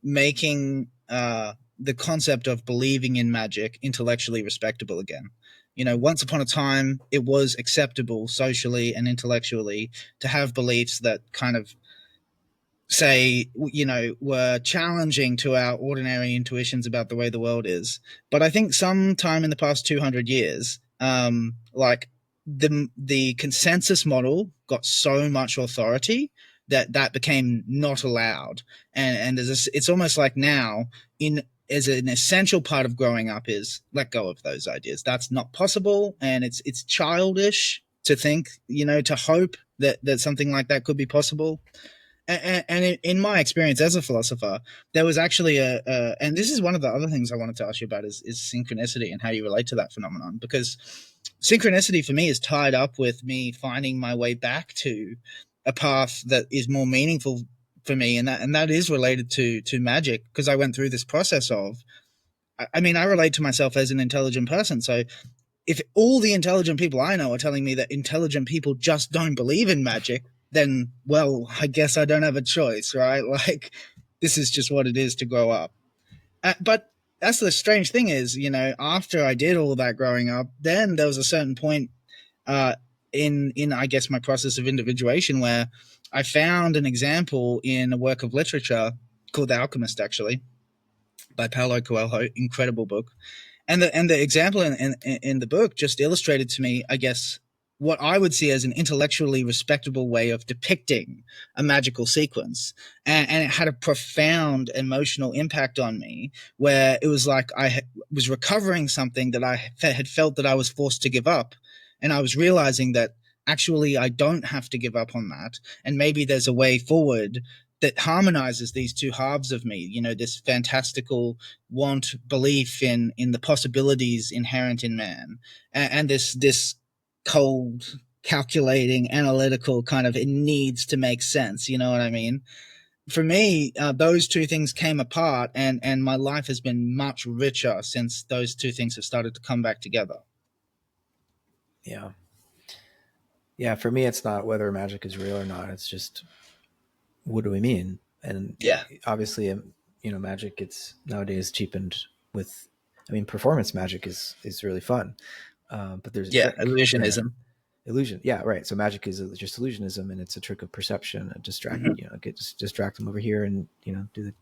making the concept of believing in magic intellectually respectable again. You know, once upon a time, it was acceptable socially and intellectually to have beliefs that kind of say, you know, were challenging to our ordinary intuitions about the way the world is. But I think sometime in the past 200 years, like the consensus model got so much authority that became not allowed. And it's almost like now as an essential part of growing up is let go of those ideas. That's not possible. And it's childish to think, you know, to hope that something like that could be possible. And in my experience as a philosopher, there was actually and this is one of the other things I wanted to ask you about is synchronicity and how you relate to that phenomenon, because synchronicity for me is tied up with me finding my way back to a path that is more meaningful for me, and that is related to magic, because I went through this process of, I mean, I relate to myself as an intelligent person, so if all the intelligent people I know are telling me that intelligent people just don't believe in magic, then, well, I guess I don't have a choice, right? Like, this is just what it is to grow up. But that's the strange thing is, you know, after I did all that growing up, then there was a certain point in I guess my process of individuation where I found an example in a work of literature called The Alchemist, actually, by Paulo Coelho. Incredible book. And the example in the book just illustrated to me, I guess, what I would see as an intellectually respectable way of depicting a magical sequence. And it had a profound emotional impact on me, where it was like I was recovering something that I had felt that I was forced to give up. And I was realizing that actually I don't have to give up on that. And maybe there's a way forward that harmonizes these two halves of me, you know, this fantastical belief in the possibilities inherent in man, and this cold, calculating, analytical kind of, it needs to make sense, you know what I mean? for me, those two things came apart, and my life has been much richer since those two things have started to come back together. Yeah. Yeah. For me, it's not whether magic is real or not. It's just, what do we mean? And Yeah, obviously, magic gets nowadays cheapened with, I mean, performance magic is really fun. But there's a yeah, trick in it. illusionism. Illusion. Yeah. Right. So magic is just illusionism, and it's a trick of perception, and Mm-hmm. just distract them over here and, do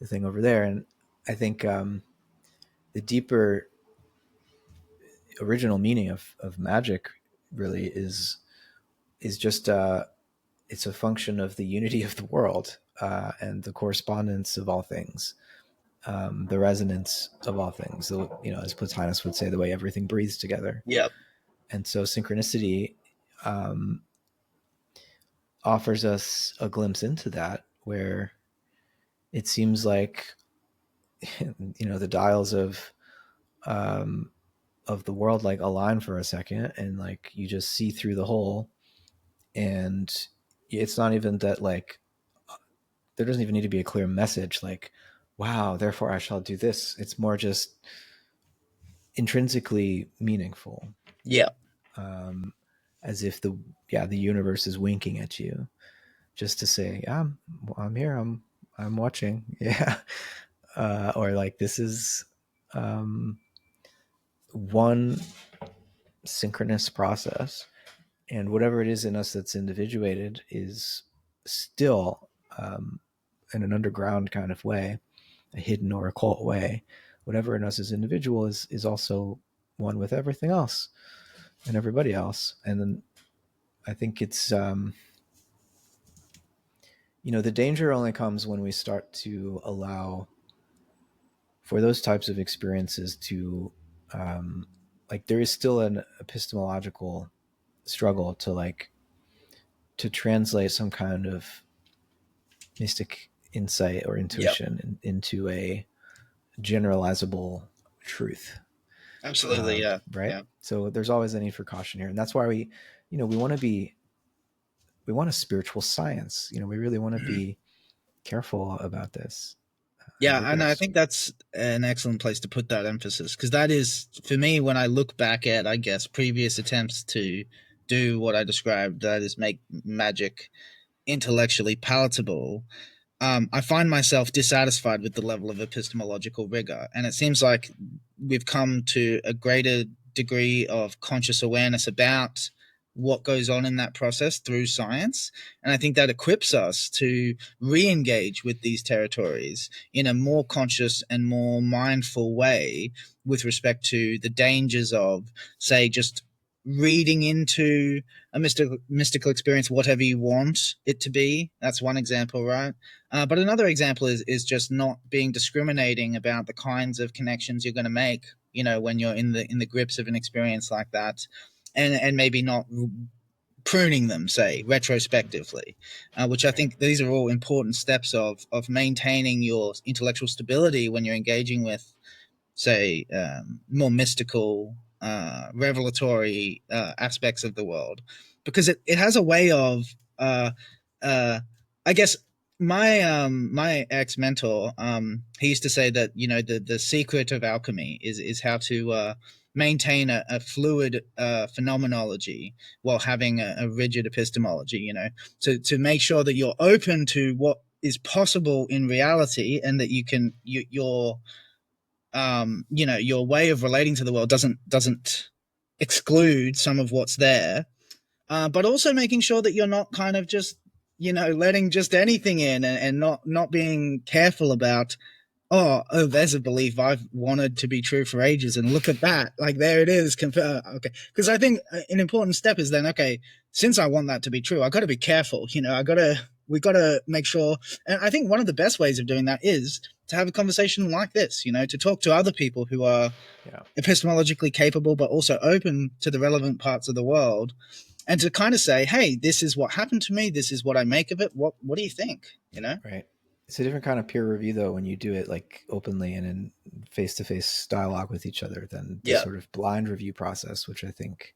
the thing over there. And I think, the deeper original meaning of magic really is just, it's a function of the unity of the world, and the correspondence of all things, the resonance of all things. So, as Plotinus would say, the way everything breathes together. Yep. And so synchronicity, um, offers us a glimpse into that, where it seems like the dials of the world like align for a second, and like you just see through the hole. And it's not even that, like, there doesn't even need to be a clear message like, wow, therefore I shall do this. It's more just intrinsically meaningful, Yep. um, as if the universe is winking at you, just to say, yeah, I'm here, I'm watching. Yeah. Or like, this is, one synchronous process, and whatever it is in us that's individuated is still, in an underground kind of way, a hidden or occult way. Whatever in us is individual is also one with everything else and everybody else. And then I think it's, the danger only comes when we start to allow for those types of experiences to, like, there is still an epistemological struggle to translate some kind of mystic insight or Yep. intuition into a generalizable truth. Absolutely. Yeah. Right. Yeah. So there's always a need for caution here. And that's why we want to we want a spiritual science. We really want to Mhm. be careful about this, and Yeah, and I rigorous. think that's an excellent place to put that emphasis, because that is, for me, when I look back at, I guess, previous attempts to do what I described, that is, make magic intellectually palatable. I find myself dissatisfied with the level of epistemological rigor. And it seems like we've come to a greater degree of conscious awareness about what goes on in that process through science. And I think that equips us to re engage with these territories in a more conscious and more mindful way with respect to the dangers of, say, just reading into a mystical experience, whatever you want it to be. That's one example, right? But another example is just not being discriminating about the kinds of connections you're going to make. When you're in the grips of an experience like that, and maybe not pruning them, say retrospectively, which I Right. think these are all important steps of maintaining your intellectual stability when you're engaging with, say, more mystical, revelatory aspects of the world, because it has a way of, uh, uh, I guess, my ex mentor, he used to say that, the secret of alchemy is how to maintain a fluid phenomenology while having a rigid epistemology. To make sure that you're open to what is possible in reality, and that you're your way of relating to the world doesn't exclude some of what's there, but also making sure that you're not kind of just letting just anything in, and not being careful about, oh, there's a belief I've wanted to be true for ages, and look at that, like there it is. Okay, because I think an important step is then, okay, since I want that to be true, I got to be careful. We got to make sure. And I think one of the best ways of doing that is to have a conversation like this. To talk to other people who are Yeah. epistemologically capable, but also open to the relevant parts of the world, and to kind of say, hey, this is what happened to me, this is what I make of it, what do you think? Right. It's a different kind of peer review, though, when you do it like openly and in face-to-face dialogue with each other, than the Yeah. sort of blind review process, which I think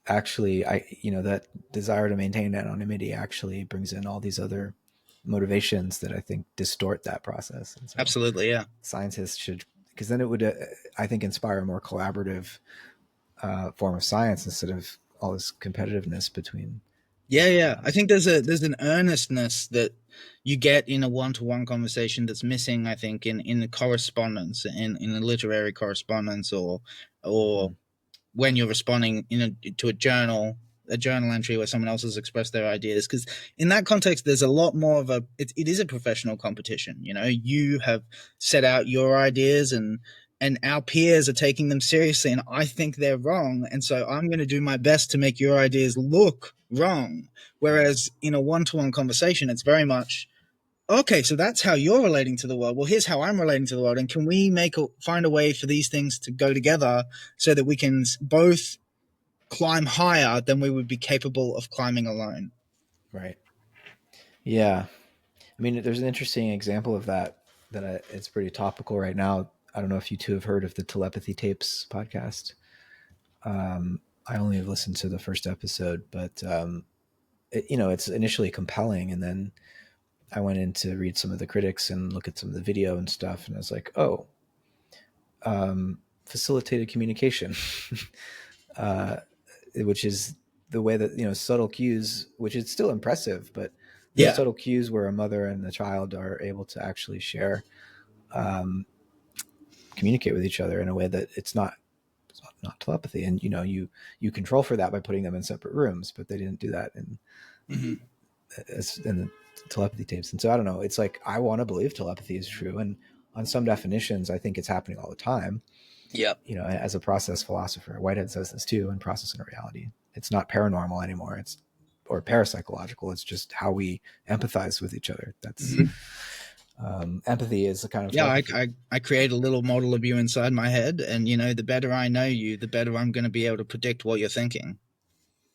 actually, that desire to maintain anonymity actually brings in all these other motivations that I think distort that process. And so Absolutely, yeah. scientists should, because then it would, I think, inspire a more collaborative form of science instead of all this competitiveness between. Yeah, yeah. I think there's an earnestness that you get in a one-to-one conversation that's missing, I think, in the correspondence, in a literary correspondence, or Mhm. when you're responding to a journal entry where someone else has expressed their ideas, because in that context there's a lot more of it is a professional competition. You have set out your ideas, and our peers are taking them seriously, and I think they're wrong, and so I'm going to do my best to make your ideas look wrong. Whereas in a one-to-one conversation, it's very much, okay, so that's how you're relating to the world. Well, here's how I'm relating to the world, and can we find a way for these things to go together so that we can both climb higher than we would be capable of climbing alone? Right. Yeah. I mean, there's an interesting example of that it's pretty topical right now. I don't know if you two have heard of the Telepathy Tapes podcast. I only have listened to the first episode, but it's initially compelling, and then I went in to read some of the critics and look at some of the video and stuff, and I was like, oh, facilitated communication, uh, which is the way that subtle cues, which is still impressive, but those Yeah. subtle cues where a mother and a child are able to actually share, communicate with each other in a way that it's not telepathy, and you control for that by putting them in separate rooms, but they didn't do that Mm-hmm. in the telepathy tapes. And so I don't know, it's like, I want to believe telepathy is true, and on some definitions I think it's happening all the time. Yep. As a process philosopher, Whitehead says this too in Process and Reality. It's not paranormal anymore, or parapsychological. It's just how we empathize with each other. That's empathy is a kind of Yeah, telepathy. I create a little model of you inside my head, and the better I know you, the better I'm going to be able to predict what you're thinking.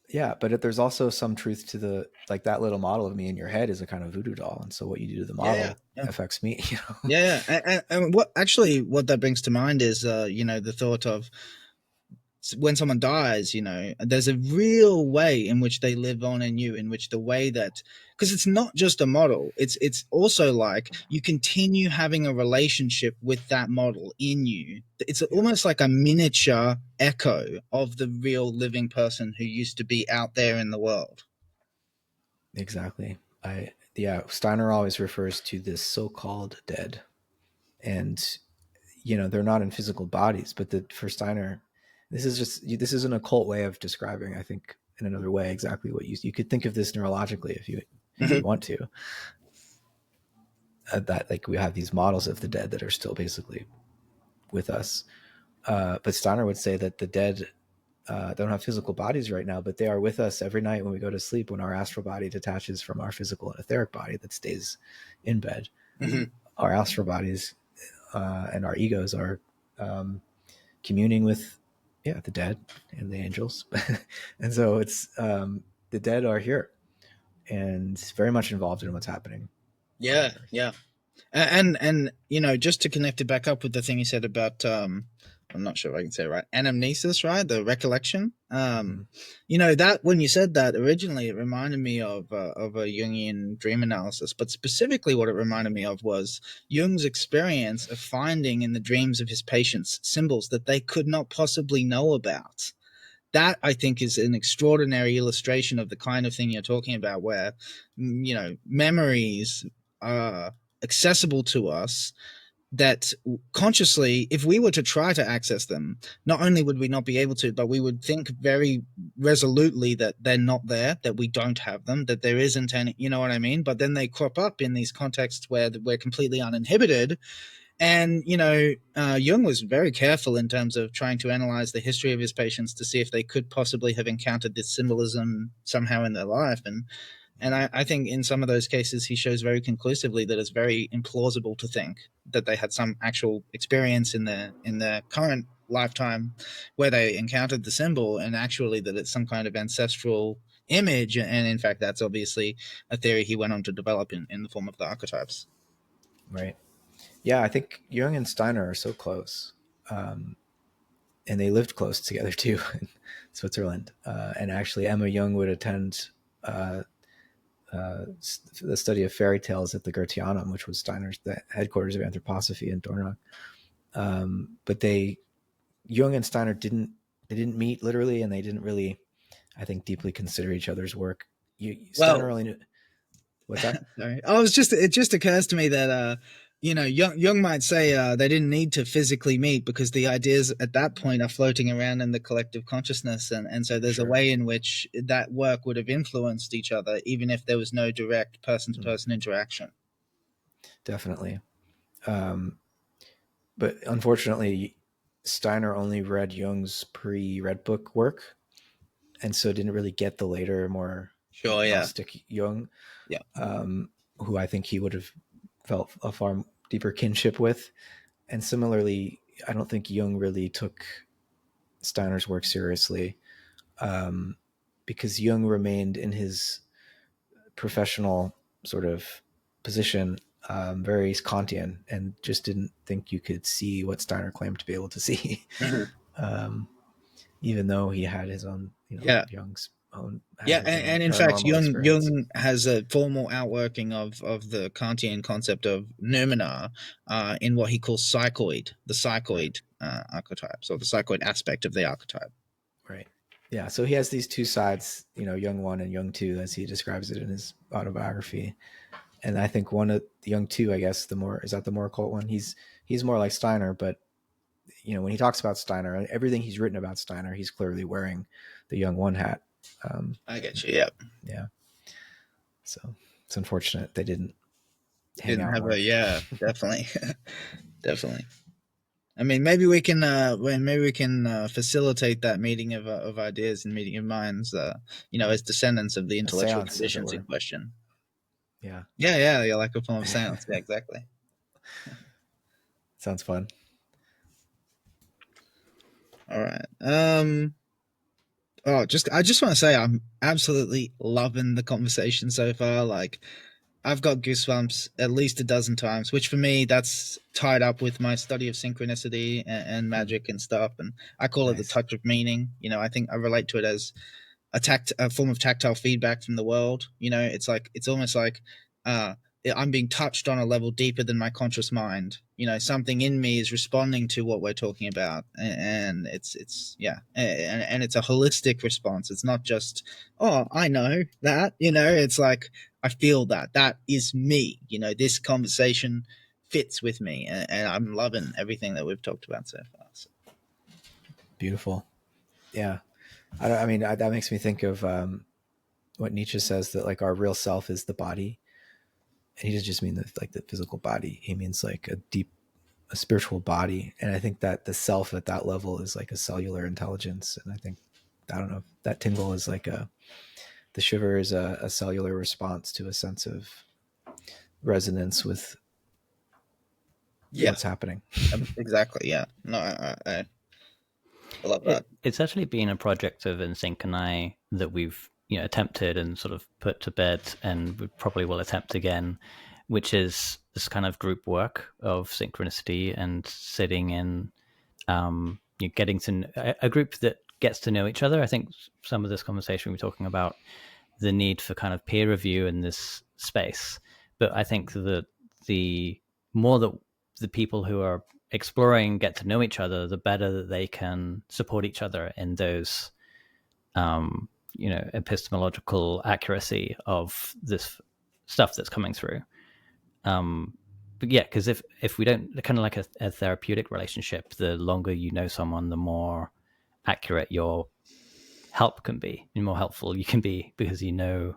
Yeah, but there's also some truth to that little model of me in your head is a kind of voodoo doll, and so what you do to the Yeah, yeah, model yeah. affects me. Yeah, yeah. And what that brings to mind is, the thought of when someone dies, there's a real way in which they live on in you, in which the way that, because it's not just a model, it's also like you continue having a relationship with that model in you. It's Yeah, almost like a miniature echo of the real living person who used to be out there in the world. exactly. Steiner always refers to this so-called dead, and they're not in physical bodies, but for Steiner, this is an occult way of describing, I think, in another way, exactly what you could think of this neurologically if you Mm-hmm. want to. That, like, we have these models of the dead that are still basically with us, but Steiner would say that the dead don't have physical bodies right now, but they are with us every night when we go to sleep, when our astral body detaches from our physical and etheric body that stays in bed. Mm-hmm. Our astral bodies and our egos are communing with the dead and the angels. And so it's the dead are here and very much involved in what's happening on Yeah, Earth. yeah. And just to connect it back up with the thing you said about, I'm not sure if I can say it right, anamnesis, right, the recollection. Mm-hmm. That when you said that originally, it reminded me of a Jungian dream analysis, but specifically what it reminded me of was Jung's experience of finding in the dreams of his patients symbols that they could not possibly know about. That, I think, is an extraordinary illustration of the kind of thing you're talking about, where memories are accessible to us, that consciously, if we were to try to access them, not only would we not be able to, but we would think very resolutely that they're not there, that we don't have them, that there isn't any, you know what I mean? But then they crop up in these contexts where we're completely uninhibited. And, Jung was very careful in terms of trying to analyze the history of his patients to see if they could possibly have encountered this symbolism somehow in their life. And I think in some of those cases, he shows very conclusively that it's very implausible to think that they had some actual experience in their current lifetime where they encountered the symbol, and actually that it's some kind of ancestral image. And in fact, that's obviously a theory he went on to develop in the form of the archetypes. Right. Yeah, I think Jung and Steiner are so close. And they lived close together too in Switzerland. And actually, Emma Jung would attend the study of fairy tales at the Goetheanum, which was Steiner's the headquarters of anthroposophy in Dornach. But Jung and Steiner didn't meet literally, and they didn't really, I think, deeply consider each other's work. Steiner only knew. What's that? Sorry. It just occurs to me that Jung might say they didn't need to physically meet because the ideas at that point are floating around in the collective consciousness, and so there's a way in which that work would have influenced each other, even if there was no direct person-to-person interaction. Definitely. But unfortunately, Steiner only read Jung's pre-Red Book work, and so didn't really get the later, more Gnostic Jung, who I think he would have felt a far deeper kinship with. And similarly, I don't think Jung really took Steiner's work seriously, because Jung remained in his professional sort of position very Kantian, and just didn't think you could see what Steiner claimed to be able to see. Even though he had his own, Jung's own. And in fact, Jung has a formal outworking of the Kantian concept of noumena in what he calls psychoid, the psychoid archetypes, or the psychoid aspect of the archetype. Right. Yeah. So he has these two sides, Jung 1 and Jung 2, as he describes it in his autobiography. And I think one of the Jung 2, I guess, is that the more occult one? He's more like Steiner, but when he talks about Steiner and everything he's written about Steiner, he's clearly wearing the Jung 1 hat. I get you. Yep. Yeah. So it's unfortunate they didn't hang out more. Definitely. Definitely. I mean, maybe we can facilitate that meeting of ideas and meeting of minds, as descendants of the intellectual traditions in question. Yeah. Yeah, like a form of seance. Yeah, exactly. Sounds fun. All right. I just want to say I'm absolutely loving the conversation so far. Like, I've got goosebumps at least a dozen times, which for me, that's tied up with my study of synchronicity and magic and stuff. And I call it the touch of meaning. I think I relate to it as a form of tactile feedback from the world. It's almost like I'm being touched on a level deeper than my conscious mind. Something in me is responding to what we're talking about, and it's and it's a holistic response. It's not just, oh, I know that, it's like, I feel that is me. This conversation fits with me, and I'm loving everything that we've talked about so far. So. Beautiful. Yeah. I mean, that makes me think of what Nietzsche says, that like our real self is the body. And he doesn't just mean the physical body. He means like a spiritual body. And I think that the self at that level is like a cellular intelligence. And I don't know, that tingle is like the shiver is a cellular response to a sense of resonance with what's happening. Exactly. Yeah. No, I love that. It's actually been a project of NSYNC and I that we've attempted and sort of put to bed, and we probably will attempt again, which is this kind of group work of synchronicity and sitting in, getting to a group that gets to know each other. I think some of this conversation we're talking about the need for kind of peer review in this space, but I think that the more that the people who are exploring get to know each other, the better that they can support each other in those epistemological accuracy of this stuff that's coming through. But yeah, because if we don't, kind of like a therapeutic relationship, the longer you know someone, the more accurate your help can be, and more helpful you can be, because you know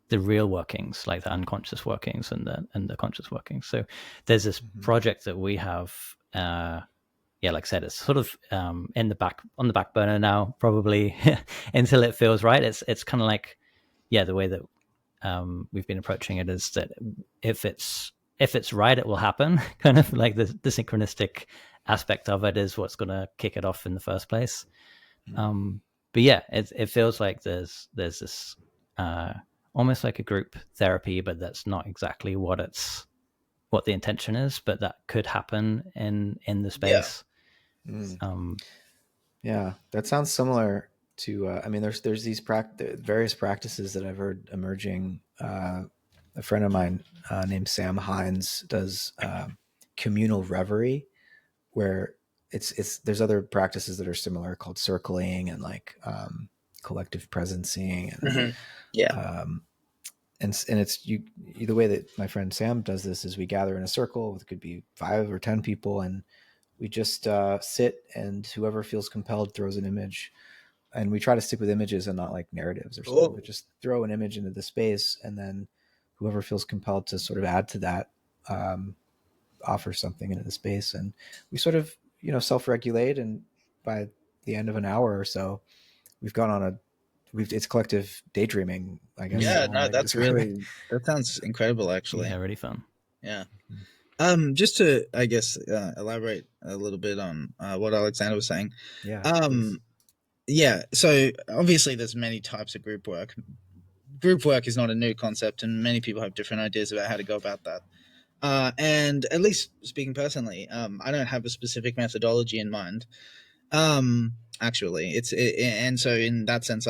the real workings, like the unconscious workings and the conscious workings. So there's this project that we have. Like I said, it's sort of on the back burner now, probably until it feels right. It's kind of like, the way that we've been approaching it is that if it's right, it will happen. Kind of like the synchronistic aspect of it is what's going to kick it off in the first place. But yeah, it feels like there's this almost like a group therapy, but that's not exactly what the intention is, but that could happen in the space. Yeah, that sounds similar to I mean, there's these various practices that I've heard emerging. A friend of mine named Sam Hines does communal reverie, where it's there's other practices that are similar called circling and like collective presencing and Hmm. Yeah. um, and it's you the way that my friend Sam does this is we gather in a circle. It could be 5 or 10 people, and we just sit, and whoever feels compelled throws an image. And we try to stick with images and not like narratives or something, Cool. but just throw an image into the space, and then whoever feels compelled to sort of add to that um, offer something into the space, and we sort of self-regulate. And by the end of an hour or so, we've gone on a we've it's collective daydreaming, I guess, is Mm. Yeah, one no, way to that's describe it. really, that sounds incredible, actually. Yeah, really fun. Yeah. Just to, I guess, elaborate a little bit on what Alexander was saying. Yeah, please. Um, yeah, so obviously there's many types of group work. Group work is not a new concept, and many people have different ideas about how to go about that. And at least speaking personally, I don't have a specific methodology in mind. Actually, and so in that sense,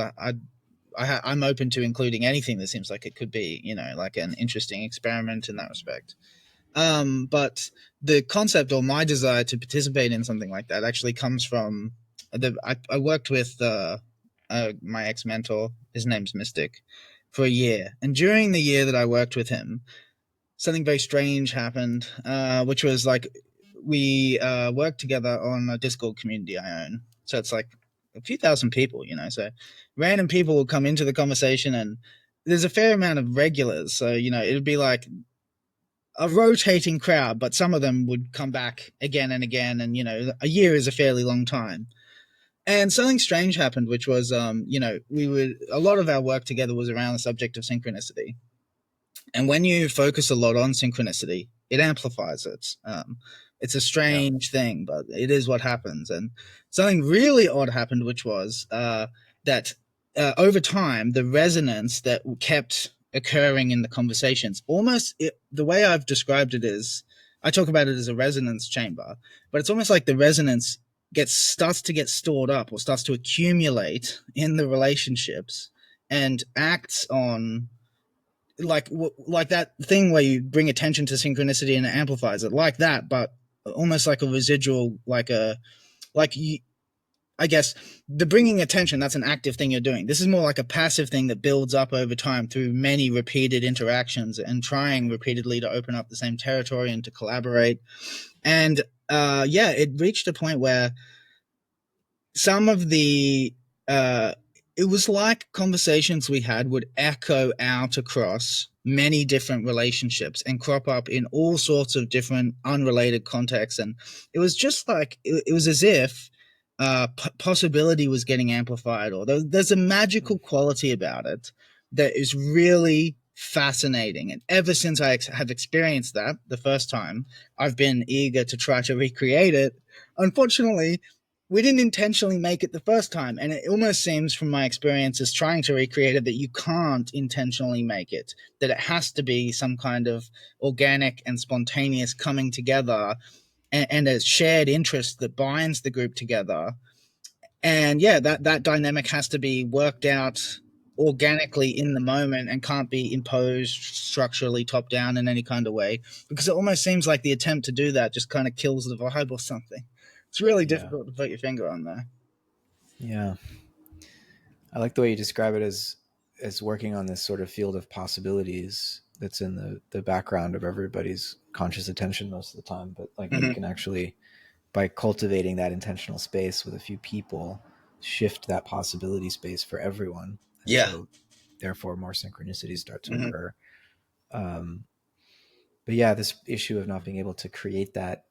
I'm open to including anything that seems like it could be, like an interesting experiment in that respect. But the concept or my desire to participate in something like that actually comes from I worked with my ex mentor. His name's Mystic, for a year, and during the year that I worked with him, something very strange happened, which was like we worked together on a Discord community I own. So it's like a few thousand people, So random people will come into the conversation, and there's a fair amount of regulars. So it'd be like a rotating crowd, but some of them would come back again and again. And a year is a fairly long time. And something strange happened, which was, a lot of our work together was around the subject of synchronicity. And when you focus a lot on synchronicity, it amplifies it. It's a Yeah. strange thing, but it is what happens. And something really odd happened, which was that over time, the resonance that kept occurring in the conversations, the way I've described it is, I talk about it as a resonance chamber, but it's almost like the resonance starts to get stored up or starts to accumulate in the relationships and acts on like that thing where you bring attention to synchronicity and it amplifies it, like that, but almost like a residual, like you, I guess the bringing attention, that's an active thing you're doing. This is more like a passive thing that builds up over time through many repeated interactions and trying repeatedly to open up the same territory and to collaborate. And yeah, it reached a point where some of the it was like conversations we had would echo out across many different relationships and crop up in all sorts of different unrelated contexts. And it was just like it was as if possibility was getting amplified, or there's a magical quality about it that is really fascinating. And ever since I have experienced that the first time, I've been eager to try to recreate it. Unfortunately, we didn't intentionally make it the first time, and it almost seems from my experiences trying to recreate it that you can't intentionally make it, that it has to be some kind of organic and spontaneous coming together, and a shared interest that binds the group together. And yeah, that dynamic has to be worked out organically in the moment and can't be imposed structurally top down in any kind of way, because it almost seems like the attempt to do that just kind of kills the vibe or something. It's really Yeah. difficult to put your finger on there. Yeah. I like the way you describe it as working on this sort of field of possibilities that's in the background of everybody's conscious attention most of the time, but like you Mm-hmm. can actually, by cultivating that intentional space with a few people, shift that possibility space for everyone, and Yeah. so therefore more synchronicities start to Mm-hmm. occur. um, but yeah, this issue of not being able to create that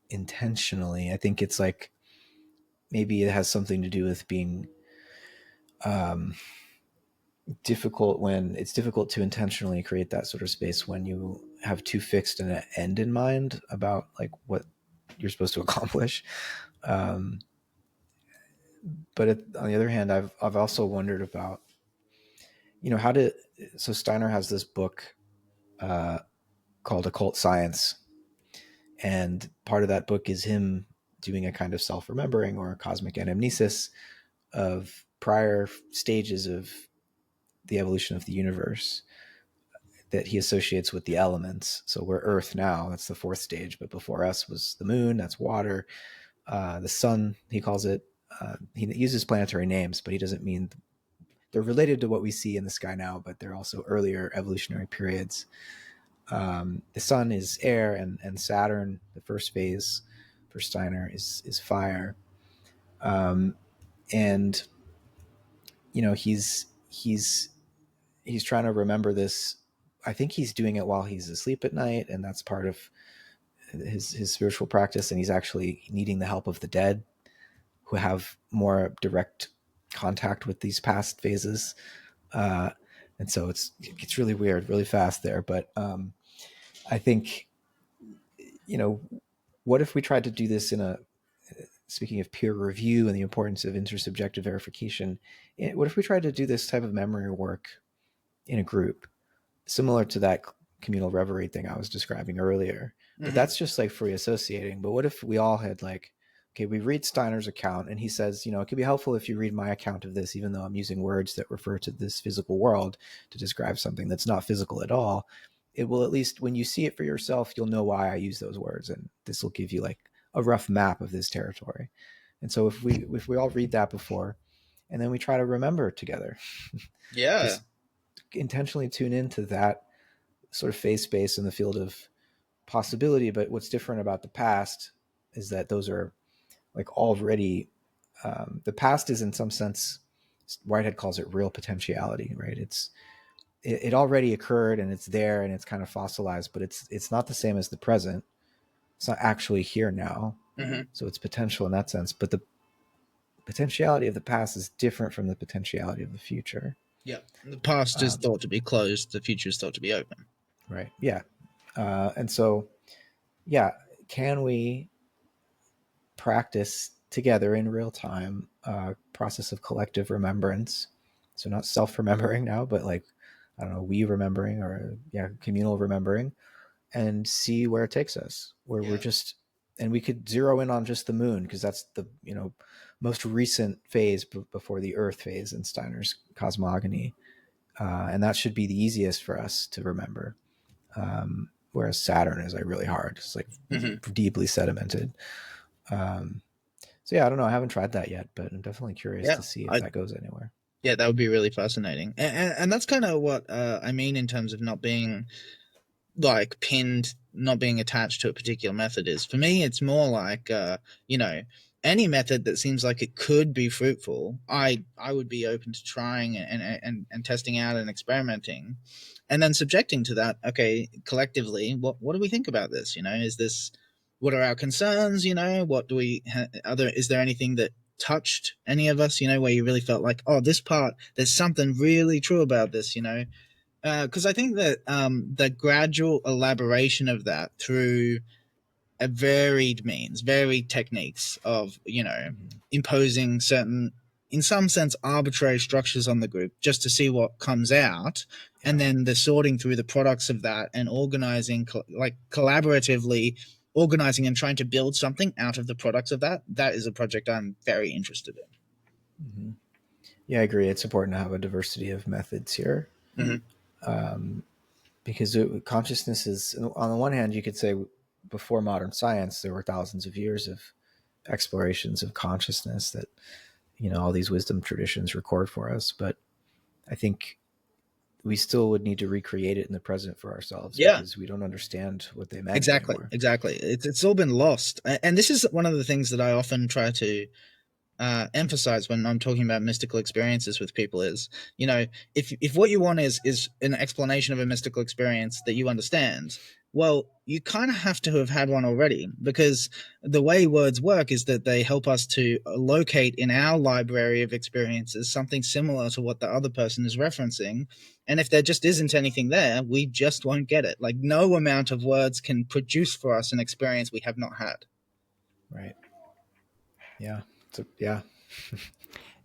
intentionally, I think it's like maybe it has something to do with being um, difficult to intentionally create that sort of space when you have too fixed an end in mind about like what you're supposed to accomplish. Um, but on the other hand, I've also wondered about, how to. So Steiner has this book uh, called Occult Science, and part of that book is him doing a kind of self-remembering or a cosmic anamnesis of prior stages of the evolution of the universe that he associates with the elements. So we're Earth now, that's the fourth stage, but before us was the moon, that's water. The sun, he calls it. He uses planetary names, but he doesn't mean they're related to what we see in the sky now, but they're also earlier evolutionary periods. The sun is air, and Saturn, the first phase for Steiner, is fire. And he's trying to remember this. I think he's doing it while he's asleep at night, and that's part of his spiritual practice. And he's actually needing the help of the dead, who have more direct contact with these past phases. And so it gets really weird, really fast there. But I think, what if we tried to do this speaking of peer review and the importance of intersubjective verification, what if we tried to do this type of memory work in a group, similar to that communal reverie thing I was describing earlier? But that's just like free associating. But what if we all had okay, we read Steiner's account, and he says, it could be helpful if you read my account of this, even though I'm using words that refer to this physical world to describe something that's not physical at all. It will, at least when you see it for yourself, you'll know why I use those words, and this will give you a rough map of this territory. And so if we all read that before, and then we try to remember together, just intentionally tune into that sort of phase space in the field of possibility. But what's different about the past is that those are already, the past is, in some sense, Whitehead calls it real potentiality, right? It already occurred, and it's there, and it's kind of fossilized, but it's not the same as the present. It's not actually here now. So it's potential in that sense, but the potentiality of the past is different from the potentiality of the future. Yeah, the past is thought to be closed, the future is thought to be open. Right. Yeah. And so, can we practice together in real time process of collective remembrance? So not self-remembering now, but we remembering, or communal remembering, and see where it takes us, where we're just, and we could zero in on just the moon, because that's the most recent phase before the Earth phase in Steiner's cosmogony, and that should be the easiest for us to remember, whereas Saturn is really hard. It's deeply sedimented. So I don't know, I haven't tried that yet, but I'm definitely curious to see if that goes anywhere. Yeah, that would be really fascinating, and that's kind of what I mean in terms of not being pinned, not being attached to a particular method. Is, for me, it's more any method that seems like it could be fruitful, I would be open to trying and testing out and experimenting, and then subjecting to that. Okay, collectively, what do we think about this? Is this, what are our concerns? What do we is there anything that touched any of us, where you really felt like, oh, this part, there's something really true about this, because I think that the gradual elaboration of that through a varied means, varied techniques of, imposing certain, in some sense, arbitrary structures on the group just to see what comes out, and then the sorting through the products of that and organizing, collaboratively organizing and trying to build something out of the products of that. That is a project I'm very interested in. Yeah, I agree. It's important to have a diversity of methods here. Because consciousness is, on the one hand, you could say before modern science, there were thousands of years of explorations of consciousness that, all these wisdom traditions record for us. But I think we still would need to recreate it in the present for ourselves, because we don't understand what they meant anymore. Exactly. It's all been lost. And this is one of the things that I often try to emphasize when I'm talking about mystical experiences with people is, if what you want is an explanation of a mystical experience that you understand, well, you kind of have to have had one already, because the way words work is that they help us to locate in our library of experiences something similar to what the other person is referencing. And if there just isn't anything there, we just won't get it. No amount of words can produce for us an experience we have not had. Right. Yeah.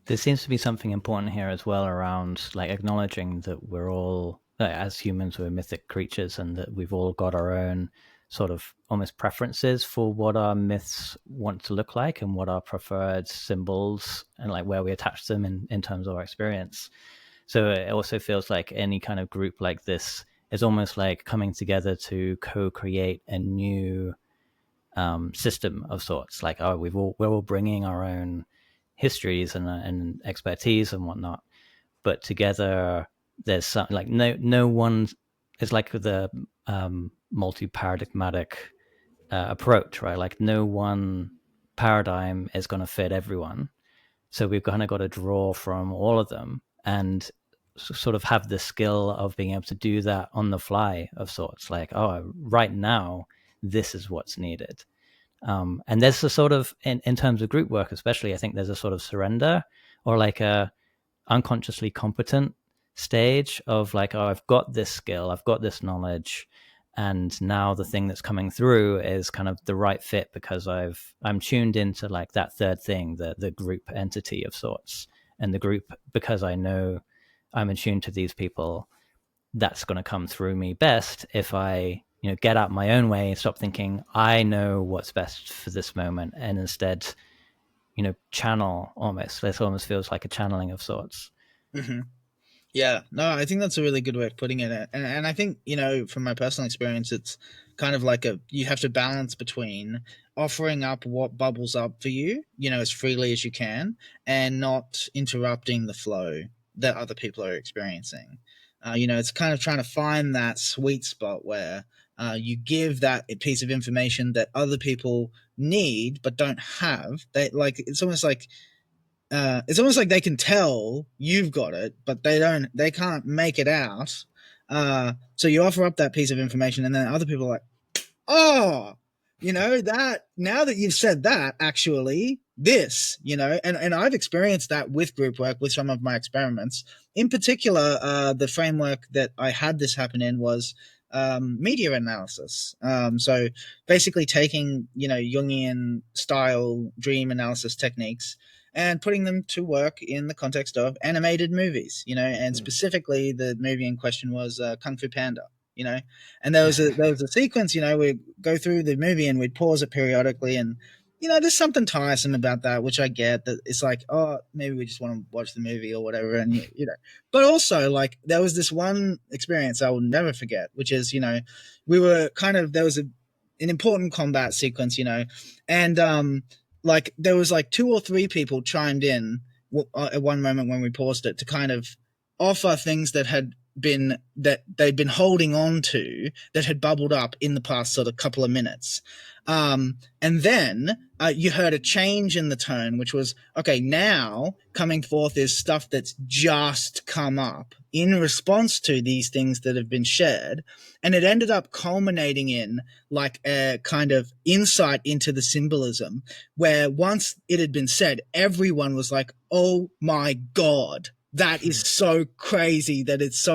There seems to be something important here as well around acknowledging that we're all, as humans, we're mythic creatures, and that we've all got our own sort of almost preferences for what our myths want to look like and what our preferred symbols and like where we attach them in terms of our experience. So it also feels like any kind of group like this is almost like coming together to co-create a new system of sorts. Like, oh, we're all bringing our own histories and expertise and whatnot, but together there's some like no one. It's like the multi-paradigmatic approach, right? Like no one paradigm is going to fit everyone, so we've kind of got to draw from all of them and sort of have the skill of being able to do that on the fly of sorts. Like, oh, right now this is what's needed. And there's a sort of in terms of group work, especially, I think there's a sort of surrender or like a unconsciously competent stage of like, oh, I've got this skill, I've got this knowledge, and now the thing that's coming through is kind of the right fit because I'm tuned into like that third thing, the group entity of sorts, and the group, because I know I'm attuned to these people, that's going to come through me best if I get out my own way and stop thinking I know what's best for this moment, and instead channel. Almost, this almost feels like a channeling of sorts. Mm-hmm. Yeah, no, I think that's a really good way of putting it. And I think, from my personal experience, it's kind of like you have to balance between offering up what bubbles up for you, as freely as you can, and not interrupting the flow that other people are experiencing. It's kind of trying to find that sweet spot where you give that piece of information that other people need but don't have. It's almost like they can tell you've got it, but they can't make it out. So you offer up that piece of information, and then other people are like, oh, that now that you've said that, actually, this, and I've experienced that with group work, with some of my experiments. In particular, the framework that I had this happen in was media analysis. So basically taking, Jungian style dream analysis techniques and putting them to work in the context of animated movies, and specifically the movie in question was Kung Fu Panda, and there was a sequence, we'd go through the movie and we'd pause it periodically, and there's something tiresome about that, which I get, that it's like, oh, maybe we just want to watch the movie or whatever, and but also like there was this one experience I will never forget, which is we were there was an important combat sequence, and like there was like 2 or 3 people chimed in at one moment when we paused it to kind of offer things that they'd been holding on to that had bubbled up in the past sort of couple of minutes. And then you heard a change in the tone, which was, okay, now coming forth is stuff that's just come up in response to these things that have been shared. And it ended up culminating in like a kind of insight into the symbolism, where once it had been said, everyone was like, oh my God, that is so crazy that it's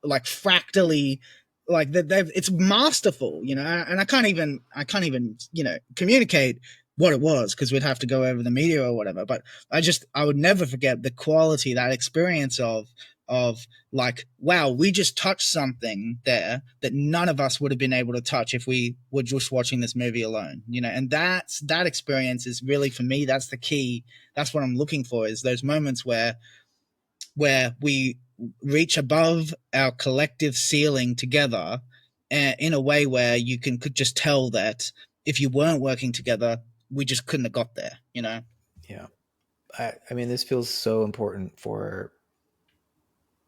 like fractally, like that it's masterful, and I can't even communicate what it was, because we'd have to go over the media or whatever, but I would never forget the quality, that experience of like, wow, we just touched something there that none of us would have been able to touch if we were just watching this movie alone, and that experience is really, for me, that's the key. That's what I'm looking for, is those moments where we reach above our collective ceiling together, in a way where you could just tell that if you weren't working together, we just couldn't have got there, Yeah. I mean, this feels so important for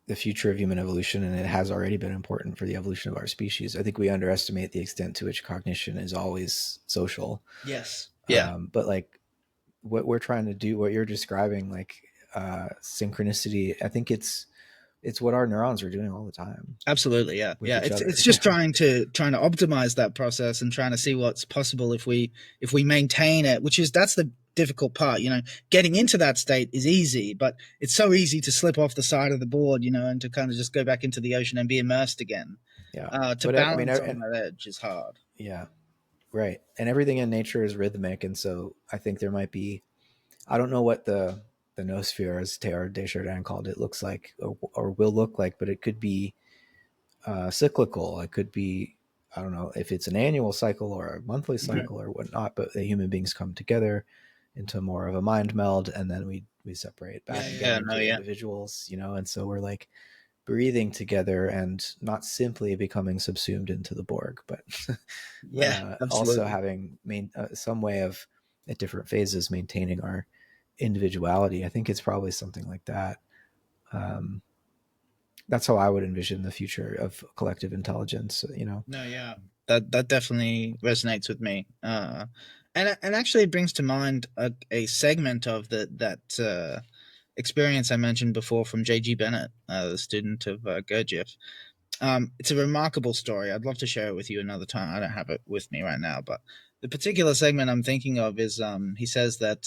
the future of human evolution, and it has already been important for the evolution of our species. I think we underestimate the extent to which cognition is always social. Yes. Yeah. But like what we're trying to do, what you're describing, like synchronicity, I think it's what our neurons are doing all the time. Absolutely. Yeah. Yeah. It's just trying to optimize that process and trying to see what's possible if we maintain it, that's the difficult part. Getting into that state is easy, but it's so easy to slip off the side of the board, and to kind of just go back into the ocean and be immersed again. Yeah. To balance on that edge is hard. Yeah. Right. And everything in nature is rhythmic. And so I think there might be, I don't know what the noosphere, as Teilhard de Chardin called it, looks like or will look like, but it could be cyclical. It could be I don't know if it's an annual cycle or a monthly cycle or whatnot, but the human beings come together into more of a mind meld, and then we separate back again Yeah, no, into yeah, individuals, and so we're like breathing together and not simply becoming subsumed into the Borg, but yeah, also absolutely. having some way of at different phases maintaining our individuality. I think it's probably something like that. Um, that's how I would envision the future of collective intelligence. No, yeah, that definitely resonates with me. And actually it brings to mind a segment of that experience I mentioned before from J.G. Bennett, the student of Gurdjieff. It's a remarkable story. I'd love to share it with you another time. I don't have it with me right now, but the particular segment I'm thinking of is he says that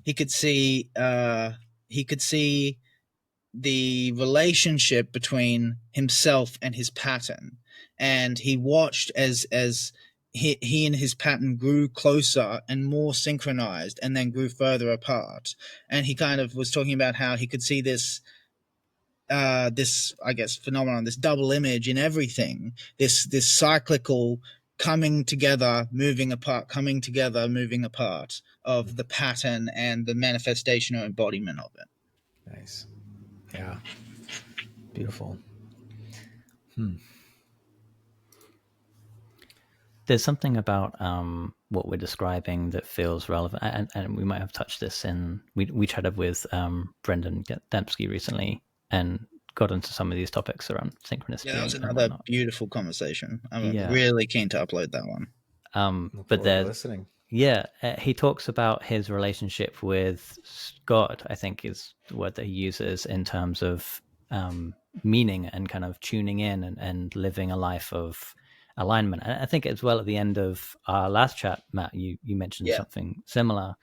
he could see he could see the relationship between himself and his pattern, and he watched as he and his pattern grew closer and more synchronized and then grew further apart. And he kind of was talking about how he could see this I guess phenomenon, this double image in everything, this cyclical coming together, moving apart, coming together, moving apart of the pattern and the manifestation or embodiment of it. Nice. Yeah. Beautiful. Hmm. There's something about what we're describing that feels relevant, and we might have touched this in we chatted with Brendan Dembski recently and got into some of these topics around Yeah, that synchronicity was and another whatnot. beautiful conversation. I'm Yeah, really keen to upload that one. Look but forward to there's listening. yeah, he talks about his relationship with God. I think is the word that he uses in terms of meaning and kind of tuning in and living a life of alignment. And I think as well at the end of our last chat, Matt, you mentioned Yeah, something similar,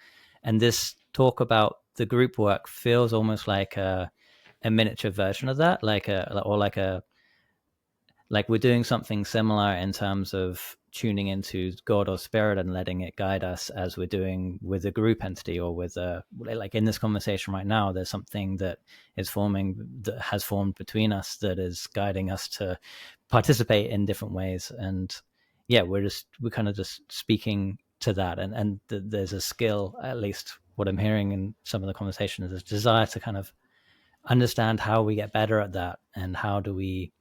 and this talk about the group work feels almost like a miniature version of that, like we're doing something similar in terms of tuning into God or spirit and letting it guide us as we're doing with a group entity or with a, like in this conversation right now, there's something that is forming, that has formed between us that is guiding us to participate in different ways. And yeah, we're kind of just speaking to that. And there's a skill, at least what I'm hearing in some of the conversations, is a desire to kind of understand how we get better at that and how do we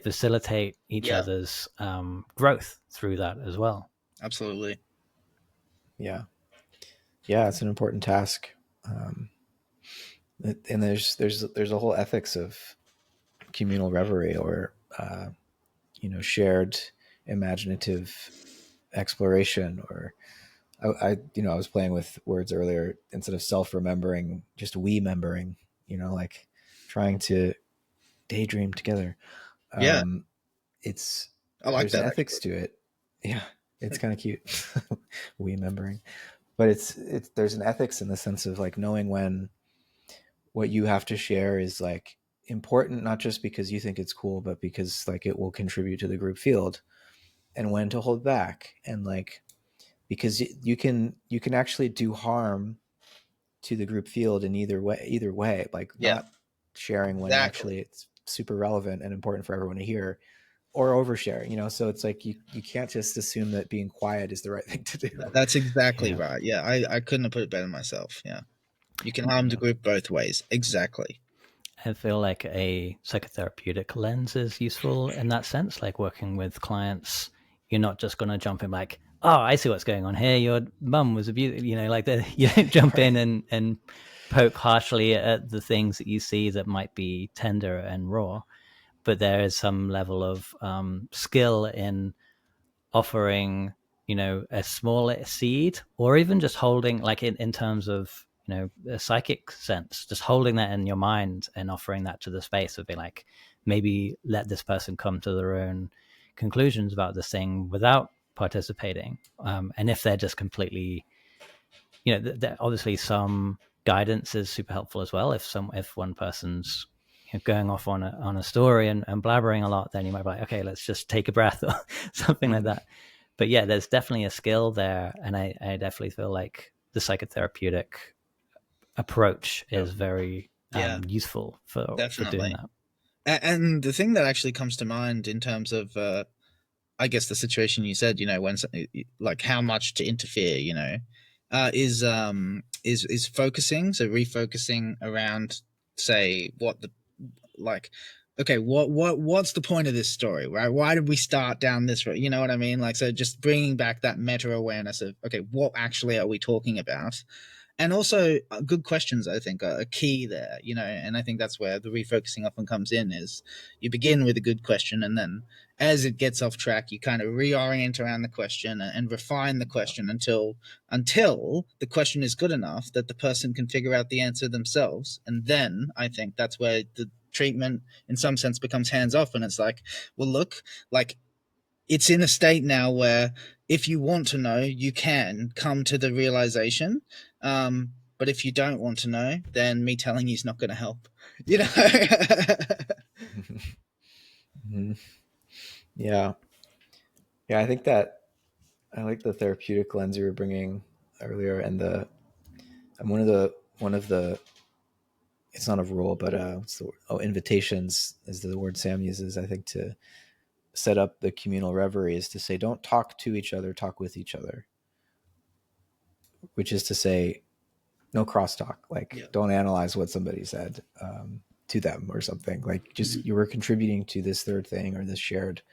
facilitate each yeah, other's growth through that as well. absolutely. Yeah. Yeah. It's an important task. Um, and there's a whole ethics of communal reverie or, shared imaginative exploration or I was playing with words earlier instead of self-remembering, just we-membering, like trying to daydream together. Yeah, Um, it's I like there's an that ethics actually. to it. Yeah, it's kind of cute, we-membering, but it's there's an ethics in the sense of like knowing when what you have to share is like important, not just because you think it's cool, but because like it will contribute to the group field, and when to hold back, and like because you can actually do harm to the group field in either way, like Yeah, not sharing when exactly. actually it's super relevant and important for everyone to hear, or oversharing, so it's like you can't just assume that being quiet is the right thing to do. That's exactly Yeah. right. Yeah, I couldn't have put it better myself. Yeah, you can harm the Yeah. group both ways. Exactly. I feel like a psychotherapeutic lens is useful in that sense, like working with clients. You're not just going to jump in like, oh, I see what's going on here. Your mum was abused, like you don't jump Right. in and poke harshly at the things that you see that might be tender and raw. But there is some level of skill in offering, a small seed, or even just holding, like in terms of, a psychic sense, just holding that in your mind and offering that to the space of being like, maybe let this person come to their own conclusions about this thing without participating. And if they're just completely, obviously some guidance is super helpful as well. If one person's going off on a story and blabbering a lot, then you might be like, okay, let's just take a breath or something like Mhm. that. But yeah, there's definitely a skill there, and I definitely feel like the psychotherapeutic approach Yeah. is very Yeah, useful for doing definitely. that. And the thing that actually comes to mind in terms of, I guess, the situation you said, when like how much to interfere, is focusing. So refocusing around, say, what the like. Okay, what's the point of this story, right? Why did we start down this road? You know what I mean? Like, so just bringing back that meta awareness of, okay, what actually are we talking about? And also, good questions, I think, are key there, and I think that's where the refocusing often comes in. Is you begin with a good question, and then as it gets off track, you kind of reorient around the question and refine the question until the question is good enough that the person can figure out the answer themselves. And then I think that's where the treatment in some sense becomes hands off, and it's like, well, look, like, it's in a state now where if you want to know, you can come to the realization. But if you don't want to know, then me telling you is not going to help. You know. Mhm. Yeah. Yeah, I think that I like the therapeutic lens you were bringing earlier, and one of the it's not a rule, but what's the word? Oh, invitations is the word Sam uses. I think to set up the communal reverie is to say, don't talk to each other, talk with each other, which is to say, no crosstalk. Like, Yeah. don't analyze what somebody said to them or something. Like, just you were contributing to this third thing or this shared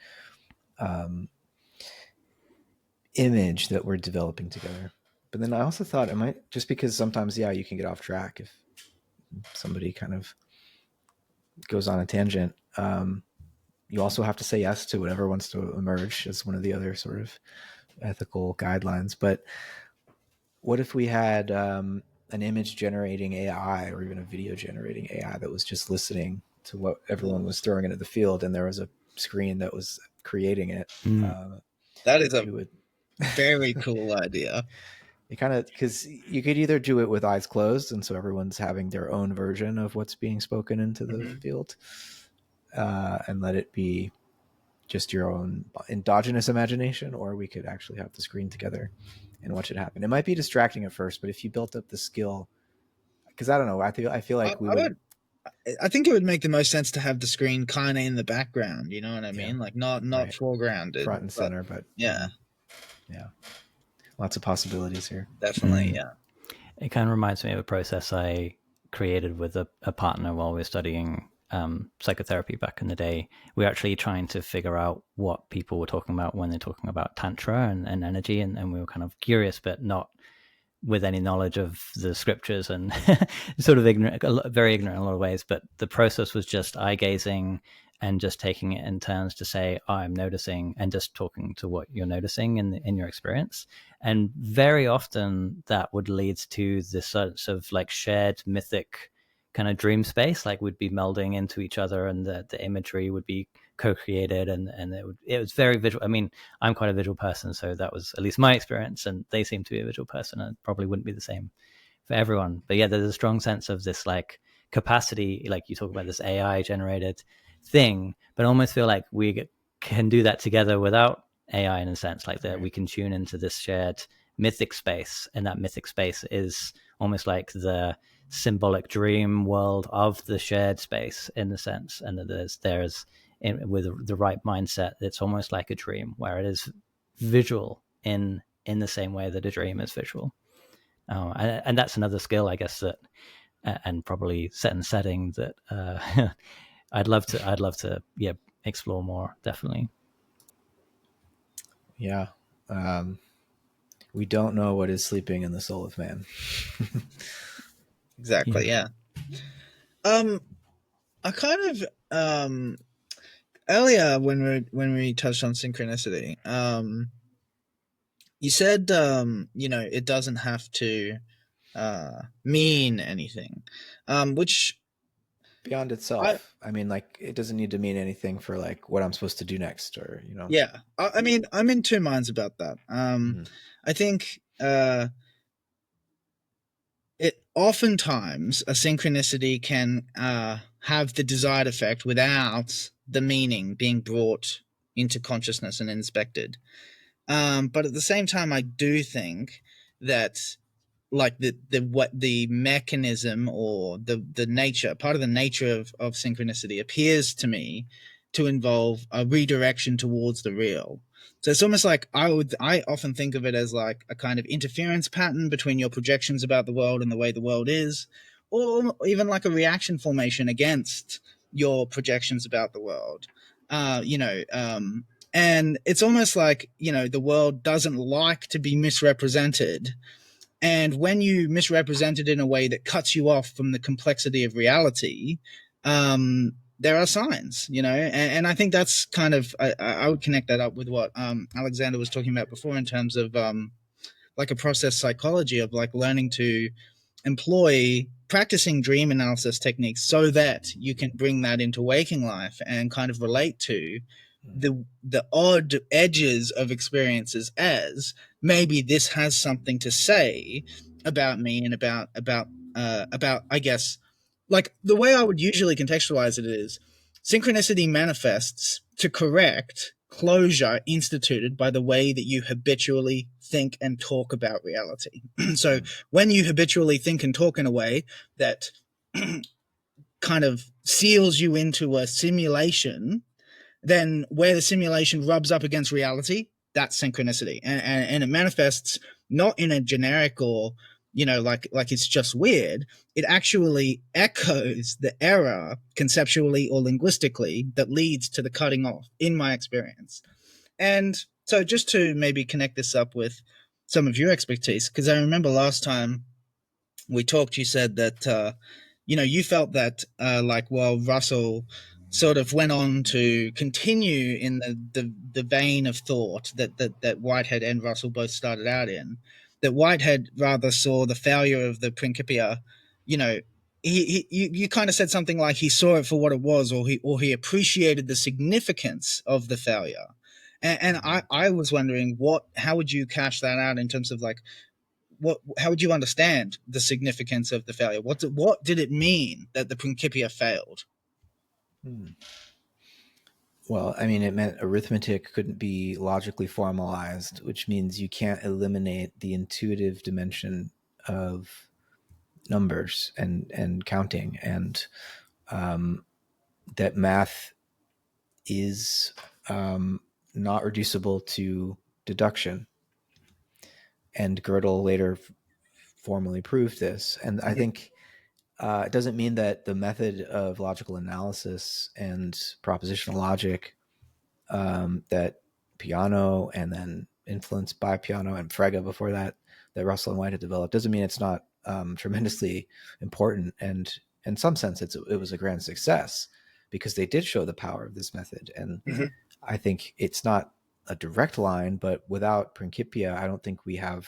um, image that we're developing together. But then I also thought it might, just because sometimes, yeah, you can get off track if somebody kind of goes on a tangent. You also have to say yes to whatever wants to emerge as one of the other sort of ethical guidelines. But what if we had an image generating AI or even a video generating AI that was just listening to what everyone was throwing into the field, and there was a screen that was creating it? That is a It would very cool idea. it kind of, because you could either do it with eyes closed, and so everyone's having their own version of what's being spoken into the field, and let it be just your own endogenous imagination, or we could actually have the screen together and watch it happen. It might be distracting at first, but if you built up the skill, because I don't know, I feel I, like we I would, would. I think it would make the most sense to have the screen kind of in the background. You know what I yeah, mean? Like not right, foregrounded, front and but center, but yeah, yeah, lots of possibilities here. definitely, yeah. It kind of reminds me of a process I created with a partner while we were studying psychotherapy back in the day. We were actually trying to figure out what people were talking about when they're talking about tantra and energy, and we were kind of curious, but not with any knowledge of the scriptures, and sort of ignorant, very ignorant in a lot of ways. But the process was just eye gazing and just taking it in turns to say, oh, I'm noticing, and just talking to what you're noticing in your experience. And very often that would lead to this sort of like shared mythic kind of dream space, like we'd be melding into each other, and the imagery would be co-created, and it was very visual. I mean, I'm quite a visual person, so that was at least my experience, and they seem to be a visual person, and it probably wouldn't be the same for everyone. But yeah, there's a strong sense of this like capacity, like you talk about this AI generated thing, but I almost feel like can do that together without AI in a sense, like that Right. we can tune into this shared mythic space, and that mythic space is almost like the symbolic dream world of the shared space in a sense, and that there's with the right mindset, it's almost like a dream where it is visual in the same way that a dream is visual. And that's another skill, I guess, that and probably set and setting that I'd love to yeah explore more, definitely. Yeah. Um, we don't know what is sleeping in the soul of man. Yeah. Exactly, yeah. Um, I kind of earlier when we touched on synchronicity, you said it doesn't have to mean anything, which Beyond I itself, I mean, like, it doesn't need to mean anything for like what I'm supposed to do next, or yeah, I mean, I'm in two minds about that. Mhm. I think it oftentimes a synchronicity can have the desired effect without the meaning being brought into consciousness and inspected. But at the same time, I do think that like the mechanism or the nature, part of the nature of synchronicity appears to me to involve a redirection towards the real. So it's almost like I often think of it as like a kind of interference pattern between your projections about the world and the way the world is, or even like a reaction formation against your projections about the world. You know, and it's almost like, you know, the world doesn't like to be misrepresented, and when you misrepresent it in a way that cuts you off from the complexity of reality, there are signs, you know, and I think that's kind of, I would connect that up with what Alexander was talking about before in terms of like a process psychology of like learning to employ practicing dream analysis techniques so that you can bring that into waking life and kind of relate to the odd edges of experiences as maybe this has something to say about me and about I guess, like the way I would usually contextualize it is synchronicity manifests to correct closure instituted by the way that you habitually think and talk about reality. So when you habitually think and talk in a way that kind of seals you into a simulation, then where the simulation rubs up against reality, that's synchronicity. And it manifests not in a generic or, you know, like it's just weird. It actually echoes the error conceptually or linguistically that leads to the cutting off, in my experience. And so just to maybe connect this up with some of your expertise, because I remember last time we talked, you said that you know, you felt that like, well, Russell sort of went on to continue in the vein of thought that Whitehead and Russell both started out in. That Whitehead rather saw the failure of the Principia, you know. You kind of said something like he saw it for what it was, or he appreciated the significance of the failure, and I was wondering how would you cash that out in terms of like how would you understand the significance of the failure? What did it mean that the Principia failed? Well, I mean, it meant arithmetic couldn't be logically formalized, which means you can't eliminate the intuitive dimension of numbers and counting, and that math is not reducible to deduction. And Gödel later formally proved this. And I think it doesn't mean that the method of logical analysis and propositional logic that Peano and then influenced by Peano and Frege before that Russell and White had developed doesn't mean it's not tremendously important. And in some sense, it was a grand success because they did show the power of this method. And I think it's not a direct line, but without Principia, I don't think we have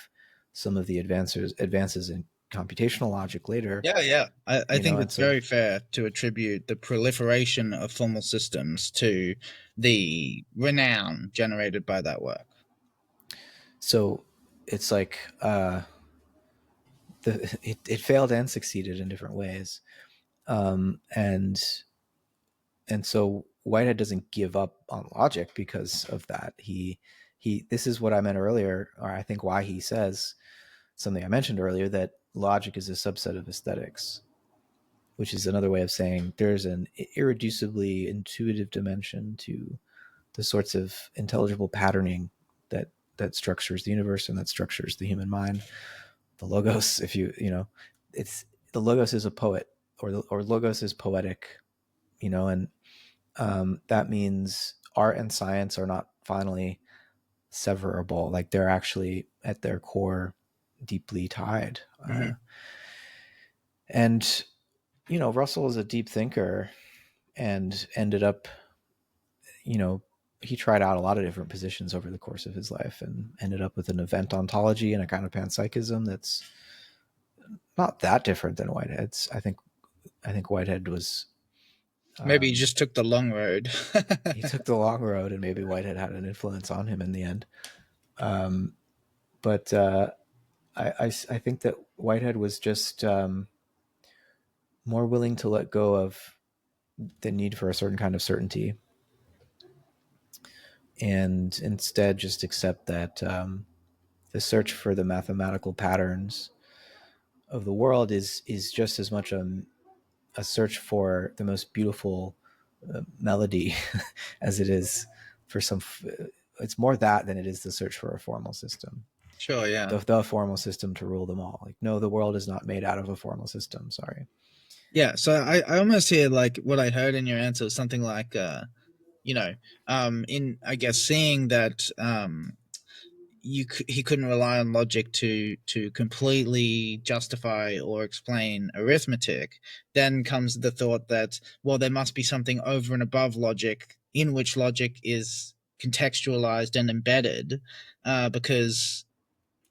some of the advances in computational logic later. Yeah. I think it's so very fair to attribute the proliferation of formal systems to the renown generated by that work. So it's like it failed and succeeded in different ways, and so Whitehead doesn't give up on logic because of that. He this is what I meant earlier, or I think why he says something I mentioned earlier, that logic is a subset of aesthetics, which is another way of saying there's an irreducibly intuitive dimension to the sorts of intelligible patterning that structures the universe and that structures the human mind. The logos, if you know, it's the logos is a poet, or logos is poetic, and that means art and science are not finally severable. Like they're actually at their core deeply tied. And Russell is a deep thinker and ended up, he tried out a lot of different positions over the course of his life and ended up with an event ontology and a kind of panpsychism that's not that different than Whitehead's. I think Whitehead was maybe he just took the long road. he took the long road, and maybe Whitehead had an influence on him in the end. But I think that Whitehead was just more willing to let go of the need for a certain kind of certainty, and instead just accept that the search for the mathematical patterns of the world is just as much a search for the most beautiful melody as it is for some. It's more that than it is the search for a formal system. Sure, yeah. The formal system to rule them all. Like, no, the world is not made out of a formal system. Sorry. Yeah, so I almost hear like what I heard in your answer was something like you know, in I guess seeing that he couldn't rely on logic to completely justify or explain arithmetic, then comes the thought that, well, there must be something over and above logic, in which logic is contextualized and embedded, because,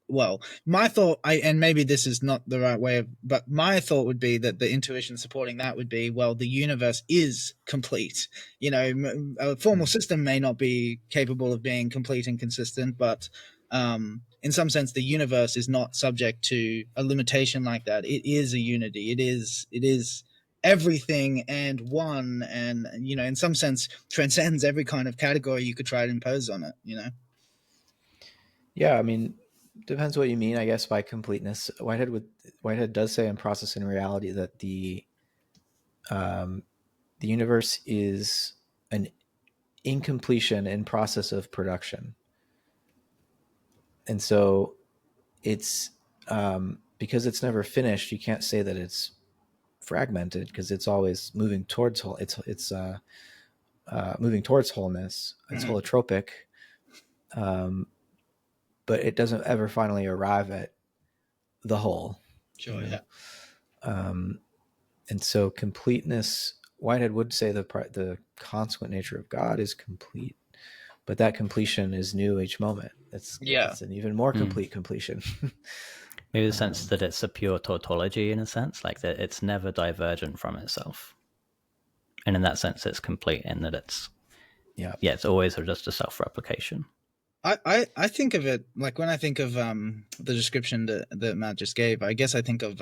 well, my thought, and maybe this is not the right way of, but my thought would be that the intuition supporting that would be, well, the universe is complete. A formal system may not be capable of being complete and consistent, but in some sense, the universe is not subject to a limitation like that. It is a unity. It is everything and one, and in some sense, transcends every kind of category you could try to impose on it. Yeah, I mean, depends what you mean, I guess, by completeness. Whitehead does say in Process and Reality that the universe is an incompletion in process of production, and so it's because it's never finished. You can't say that it's fragmented because it's always moving towards whole. It's moving towards wholeness. It's Mm-hmm. holotropic, but it doesn't ever finally arrive at the whole. Sure, yeah. And so completeness, Whitehead would say the consequent nature of God is complete, but that completion is new each moment. It's an even more complete completion. Maybe the sense that it's a pure tautology, in a sense, like that it's never divergent from itself, and in that sense, it's complete in that it's it's always just a self-replication. I think of it like when I think of the description that Matt just gave. I guess I think of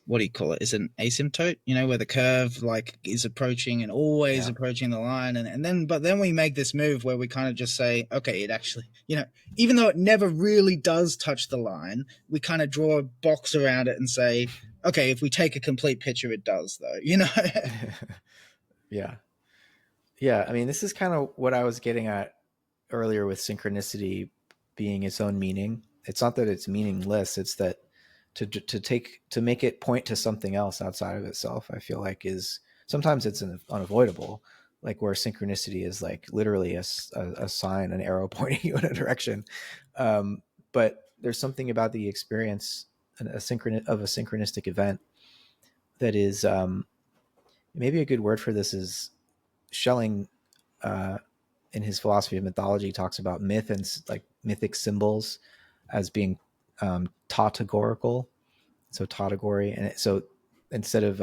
what do you call it? Is it an asymptote? Where the curve like is approaching and always approaching the line, but then we make this move where we kind of just say, okay, it actually, even though it never really does touch the line, we kind of draw a box around it and say, okay, if we take a complete picture, it does, though. Yeah. I mean, this is kind of what I was getting at earlier with synchronicity being its own meaning. It's not that it's meaningless. It's that to make it point to something else outside of itself, I feel like is sometimes it's unavoidable, like where synchronicity is like literally a sign, an arrow pointing you in a direction. But there's something about the experience of a synchronistic event that is maybe a good word for this is Schelling in his philosophy of mythology talks about myth and like mythic symbols as being tautogorical, so tautology, and so instead of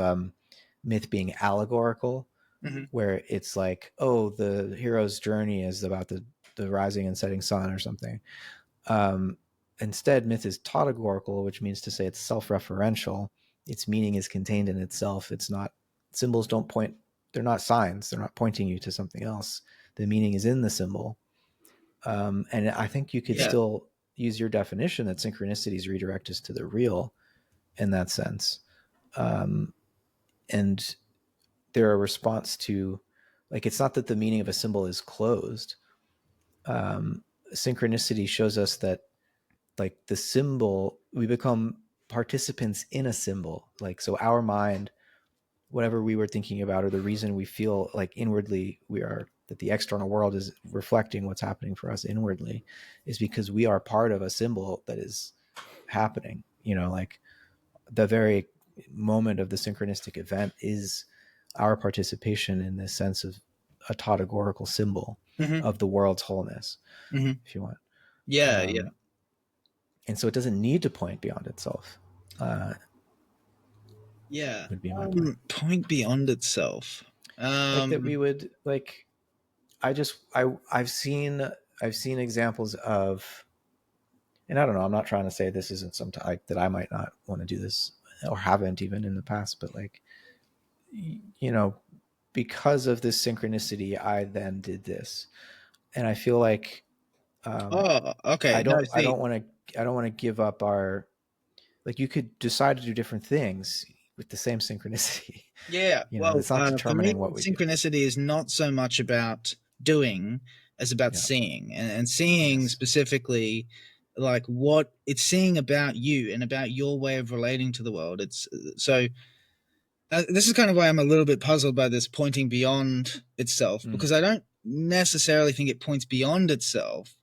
myth being allegorical, where it's like, oh, the hero's journey is about the rising and setting sun or something. Instead, myth is tautogorical, which means to say it's self-referential. Its meaning is contained in itself. It's not, symbols don't point, they're not signs. They're not pointing you to something else. The meaning is in the symbol. And I think you could still use your definition that synchronicities redirect us to the real in that sense. And they're a response to, like, it's not that the meaning of a symbol is closed. Synchronicity shows us that, like, the symbol, we become participants in a symbol. Like, so our mind, whatever we were thinking about, or the reason we feel like inwardly that the external world is reflecting what's happening for us inwardly, is because we are part of a symbol that is happening. Like the very moment of the synchronistic event is our participation in this sense of a tautogorical symbol of the world's wholeness, if you want. Yeah. And so it doesn't need to point beyond itself. Would be my point beyond itself. Like that we would like. I've seen examples of, and I don't know. I'm not trying to say this isn't some like that I might not want to do this or haven't even in the past, but like, because of this synchronicity, I then did this, and I feel like, okay. I don't want to give up like you could decide to do different things with the same synchronicity. Yeah, You know, well, it's not for me, determining what we do. synchronicity is not so much about doing as about Yeah. seeing, and seeing Yes. specifically, like what it's seeing about you and about your way of relating to the world. It's so this is kind of why I'm a little bit puzzled by this pointing beyond itself, Mm. because I don't necessarily think it points beyond itself.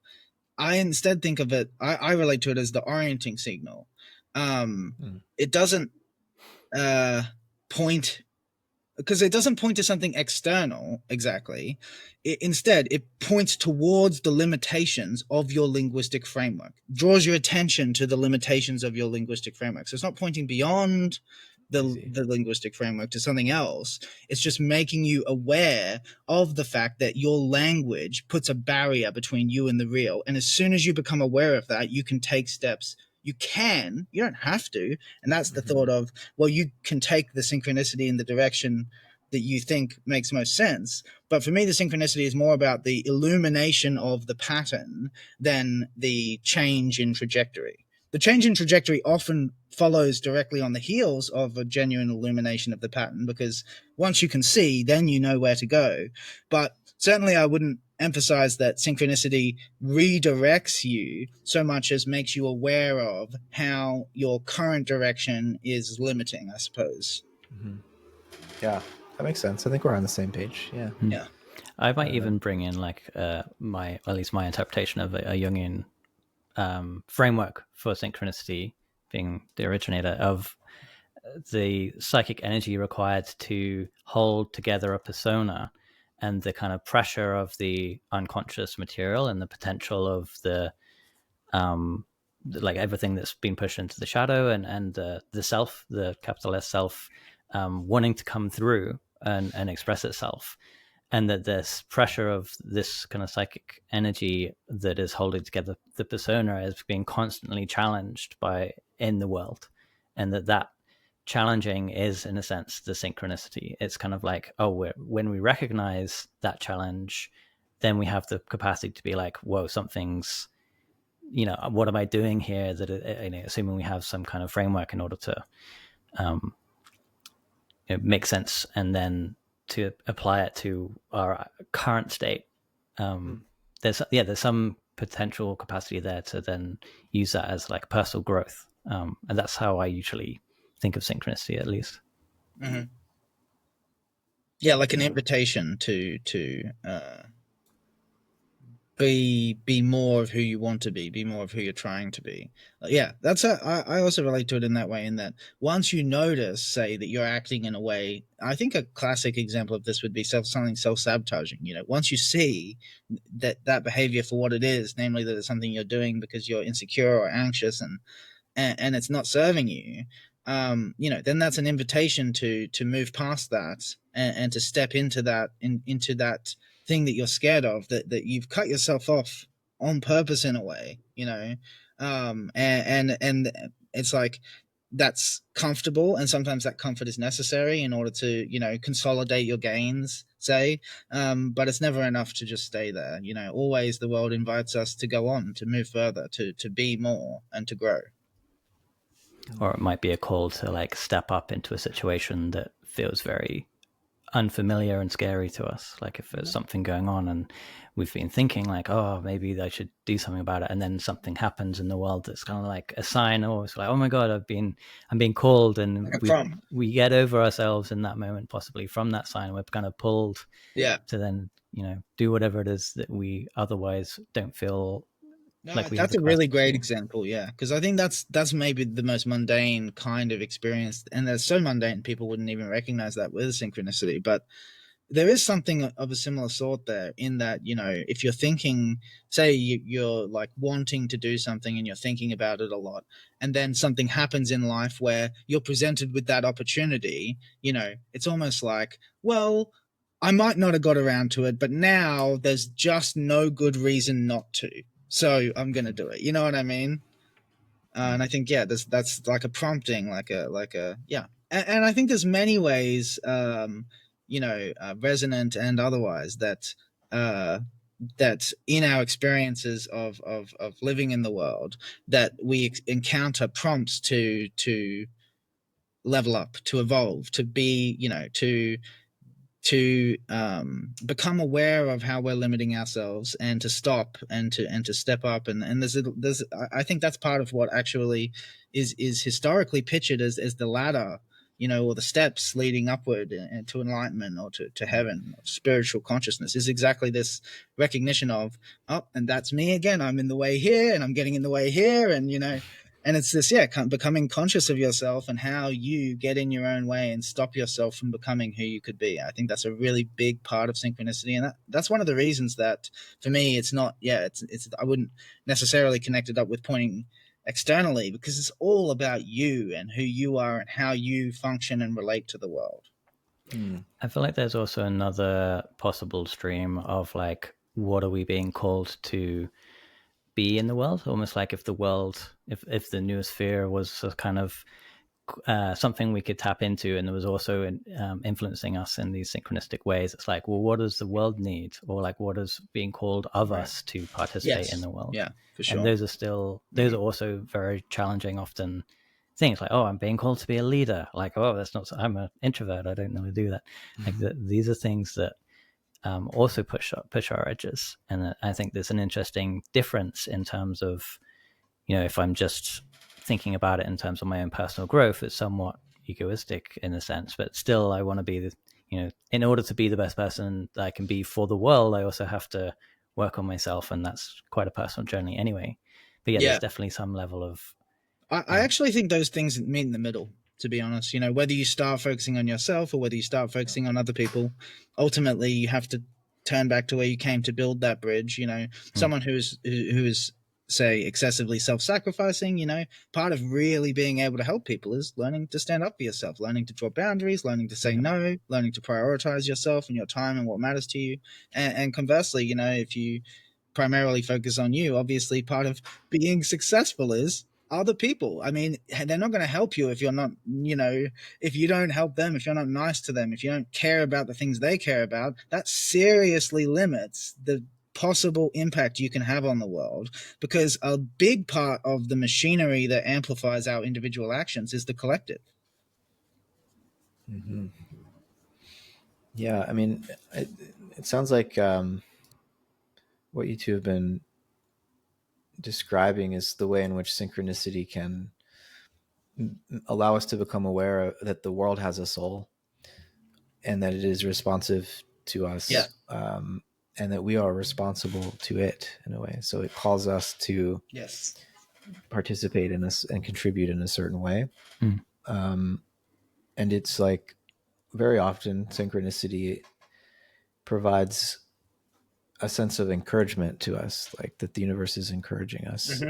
I instead think of it, I relate to it as the orienting signal. Mm. It doesn't point, because it doesn't point to something external exactly. Instead, it points towards the limitations of your linguistic framework, draws your attention to the limitations of your linguistic framework. So it's not pointing beyond the linguistic framework to something else. It's just making you aware of the fact that your language puts a barrier between you and the real. And as soon as you become aware of that, you can take steps. You don't have to. And that's the thought of, well, you can take the synchronicity in the direction that you think makes most sense. But for me, the synchronicity is more about the illumination of the pattern than the change in trajectory. The change in trajectory often follows directly on the heels of a genuine illumination of the pattern, because once you can see, then you know where to go. But certainly I wouldn't emphasize that synchronicity redirects you so much as makes you aware of how your current direction is limiting, I suppose. Mm-hmm. Yeah, that makes sense. I think we're on the same page. Yeah. Yeah. I might even bring in like at least my interpretation of a Jungian framework for synchronicity, being the originator of the psychic energy required to hold together a persona, and the kind of pressure of the unconscious material and the potential of the like everything that's been pushed into the shadow, and the self, the capital S self, wanting to come through and express itself. And that this pressure of this kind of psychic energy that is holding together the persona is being constantly challenged by in the world, and that challenging is, in a sense, the synchronicity. It's kind of like, when we recognize that challenge, then we have the capacity to be like, whoa, something's, what am I doing here? That, assuming we have some kind of framework in order to make sense, and then to apply it to our current state. There's some potential capacity there to then use that as like personal growth, and that's how I usually think of synchronicity, at least. Mm-hmm. Yeah, like an invitation to be more of who you want to be more of who you're trying to be. Yeah, I also relate to it in that way, in that once you notice, say, that you're acting in a way, I think a classic example of this would be something self-sabotaging. Once you see that behavior for what it is, namely that it's something you're doing because you're insecure or anxious, and it's not serving you, then that's an invitation to move past that, and to step into that thing that you're scared of, that you've cut yourself off on purpose in a way, and it's like, that's comfortable, and sometimes that comfort is necessary in order to consolidate your gains, say, but it's never enough to just stay there. Always the world invites us to go on, to move further, to be more, and to grow. Or it might be a call to like step up into a situation that feels very unfamiliar and scary to us. Like if there's something going on and we've been thinking like, oh, maybe I should do something about it, and then something happens in the world that's kind of like a sign, or it's like, oh my god, I'm being called, and we get over ourselves in that moment, possibly from that sign. We're kind of pulled to then do whatever it is that we otherwise don't feel. No, like we that's a really great example, yeah, because I think that's maybe the most mundane kind of experience, and that's so mundane people wouldn't even recognize that with synchronicity. But there is something of a similar sort there, in that if you're thinking, say you're like wanting to do something and you're thinking about it a lot, and then something happens in life where you're presented with that opportunity, it's almost like, well, I might not have got around to it, but now there's just no good reason not to. So I'm going to do it. You know what I mean? And I think, yeah, that's like a prompting, yeah. And I think there's many ways, resonant and otherwise, that that in our experiences of living in the world, that we encounter prompts to level up, to evolve, to be, to become aware of how we're limiting ourselves, and to stop, and to step up. And there's I think that's part of what actually is historically pictured as the ladder, or the steps leading upward and to enlightenment, or to heaven, or spiritual consciousness, is exactly this recognition of, oh, and that's me again, I'm in the way here, and I'm getting in the way here, and it's this, becoming conscious of yourself and how you get in your own way and stop yourself from becoming who you could be. I think that's a really big part of synchronicity, and that's one of the reasons that, for me, it's not, it's I wouldn't necessarily connect it up with pointing externally, because it's all about you and who you are and how you function and relate to the world. I feel like there's also another possible stream of like, what are we being called to be in the world? Almost like if the world, if the noosphere was a kind of something we could tap into, and there was also influencing us in these synchronistic ways. It's like, well, what does the world need, or like, what is being called of us to participate in the world? Yeah, for sure. And those are also very challenging, often things like, oh, I'm being called to be a leader. Like, oh, that's not. I'm an introvert. I don't know how to do that. Like, these are things that also push our edges, and I think there's an interesting difference in terms of, if I'm just thinking about it in terms of my own personal growth, it's somewhat egoistic in a sense, but still I want to be in order to be the best person that I can be for the world, I also have to work on myself, and that's quite a personal journey anyway. But there's definitely some level of I actually think those things meet in the middle, to be honest. Whether you start focusing on yourself or whether you start focusing on other people, ultimately you have to turn back to where you came to build that bridge. Someone who is, say, excessively self-sacrificing, part of really being able to help people is learning to stand up for yourself, learning to draw boundaries, learning to say no, learning to prioritize yourself and your time and what matters to you. And conversely, if you primarily focus on you, obviously part of being successful is other people. I mean, they're not going to help you if you're not, if you don't help them, if you're not nice to them, if you don't care about the things they care about. That seriously limits the possible impact you can have on the world, because a big part of the machinery that amplifies our individual actions is the collective. Yeah, I mean, it sounds like what you two have been describing is the way in which synchronicity can allow us to become aware that the world has a soul and that it is responsive to us, and that we are responsible to it in a way. So it calls us to participate in this and contribute in a certain way. And it's like, very often synchronicity provides a sense of encouragement to us, like that the universe is encouraging us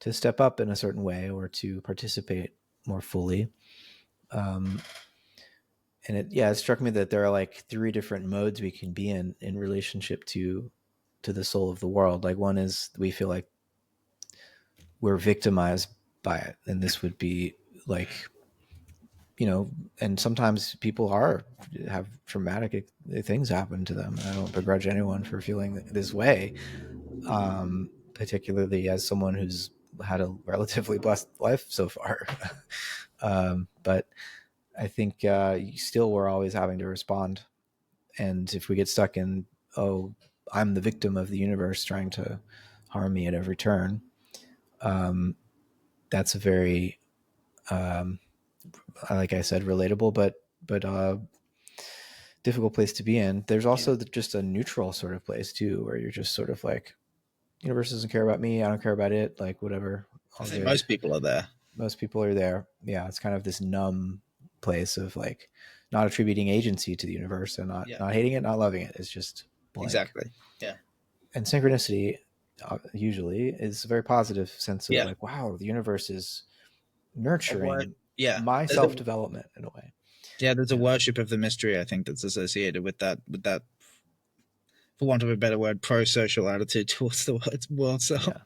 to step up in a certain way or to participate more fully. And it struck me that there are like 3 different modes we can be in relationship to the soul of the world. Like, one is we feel like we're victimized by it, and this would be like, and sometimes people have traumatic things happen to them. I don't begrudge anyone for feeling this way, particularly as someone who's had a relatively blessed life so far. But I think still we're always having to respond. And if we get stuck in, oh, I'm the victim of the universe trying to harm me at every turn, that's a very, like I said, relatable, but difficult place to be in. There's also just a neutral sort of place too, where you're just sort of like, universe doesn't care about me, I don't care about it, like whatever. I think most people are there. Most people are there. Yeah, it's kind of this numb place of like not attributing agency to the universe and not hating it, not loving it. It's just blank. Exactly. Yeah. And synchronicity usually is a very positive sense of like, wow, the universe is nurturing my self-development in a way. Yeah, there's a worship of the mystery, I think, that's associated with that, for want of a better word, pro-social attitude towards the world self. Yeah.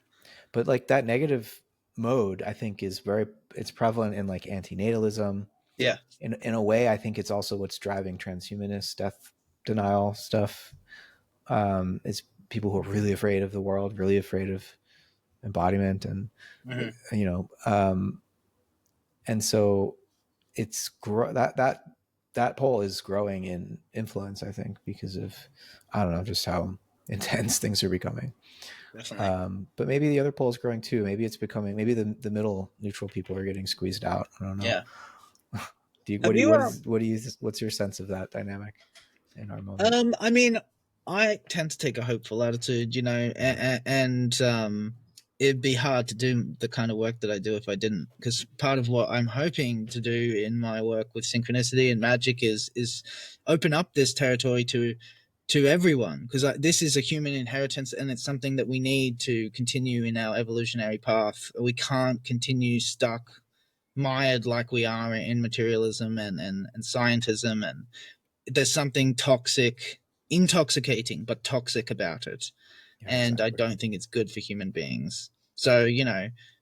But like that negative mode, I think it's prevalent in like antinatalism. Yeah. In a way, I think it's also what's driving transhumanist death denial stuff. It's people who are really afraid of the world, really afraid of embodiment, and Mm-hmm. you know, and so it's that pole is growing in influence, I think, because of, I don't know, just how intense things are becoming. Definitely. But maybe the other pole is growing too. Maybe it's becoming, maybe the middle neutral people are getting squeezed out. I don't know. Yeah. Have you What's your sense of that dynamic in our moment? I mean, I tend to take a hopeful attitude, and it'd be hard to do the kind of work that I do if I didn't. Because part of what I'm hoping to do in my work with synchronicity and magic is open up this territory to everyone, because this is a human inheritance, and it's something that we need to continue in our evolutionary path. We can't continue stuck mired like we are in materialism and scientism, and there's something toxic, intoxicating, but toxic about it. Yeah, And I exactly. don't think it's good for human beings. So,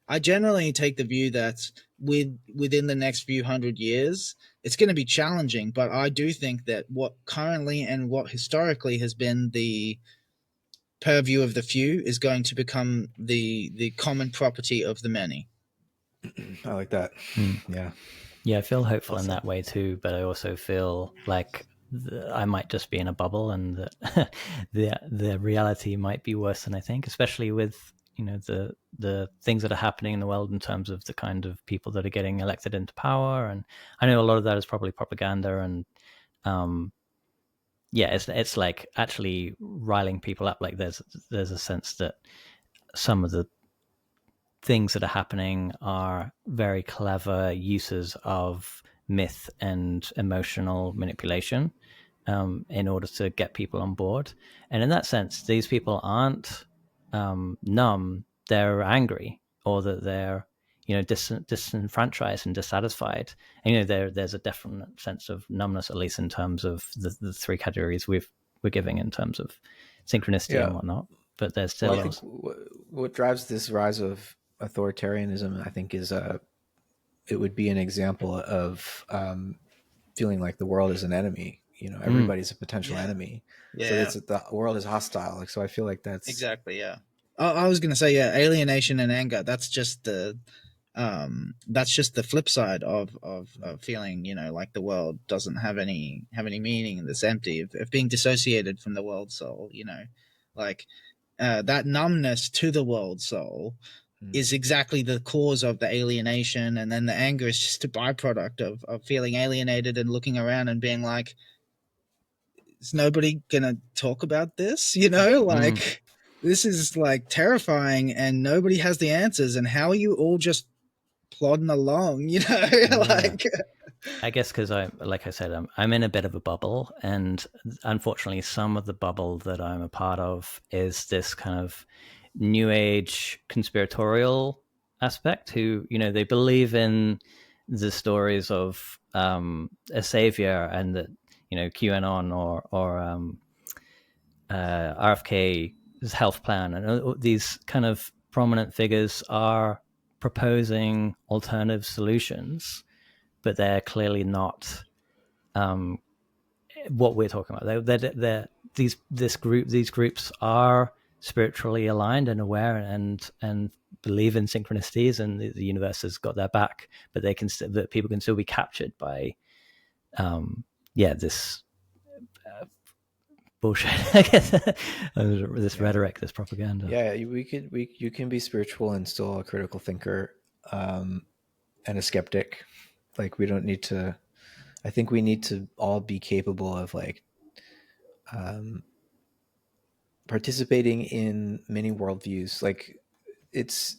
I generally take the view that within the next few hundred years, it's going to be challenging, but I do think that what currently and what historically has been the purview of the few is going to become the common property of the many. I like that. Mm. Yeah. Yeah, I feel hopeful in Also, that way too, but I also feel like I might just be in a bubble, and that the reality might be worse than I think, especially with the things that are happening in the world in terms of the kind of people that are getting elected into power. And I know a lot of that is probably propaganda, and um, yeah, it's like actually riling people up. Like there's a sense that some of the things that are happening are very clever uses of myth and emotional manipulation, in order to get people on board. And in that sense, these people aren't numb; they're angry, or that they're disenfranchised and dissatisfied. And there's a definite sense of numbness, at least in terms of the three categories we're giving in terms of synchronicity and yeah. whatnot. But there's Well, I still Yeah. think what drives this rise of authoritarianism, I think, is it would be an example of feeling like the world is an enemy. You know, mm, everybody's a potential Yeah. enemy, so Yeah. it's the world is hostile. Like, so I feel like that's Exactly. Yeah. I was gonna say, yeah, alienation and anger. That's just the flip side of feeling, like the world doesn't have any meaning and it's empty, of being dissociated from the world soul. Like that numbness to the world soul mm, is exactly the cause of the alienation, and then the anger is just a byproduct of feeling alienated and looking around and being like, is nobody gonna talk about this? mm, Like this is like terrifying, and nobody has the answers. And how are you all just plodding along? yeah. Like I guess because like I said, I'm in a bit of a bubble, and unfortunately, some of the bubble that I'm a part of is this kind of new age conspiratorial aspect. Who they believe in the stories of a savior, and that QAnon or RFK's health plan, and these kind of prominent figures are proposing alternative solutions, but they're clearly not um, what we're talking about. These groups are spiritually aligned and aware, and believe in synchronicities, and the universe has got their back. But that people can still be captured by this bullshit. I guess this yeah, rhetoric, this propaganda. yeah. You can be spiritual and still a critical thinker, and a skeptic. Like, we don't need to. I think we need to all be capable of like um, participating in many worldviews. Like, it's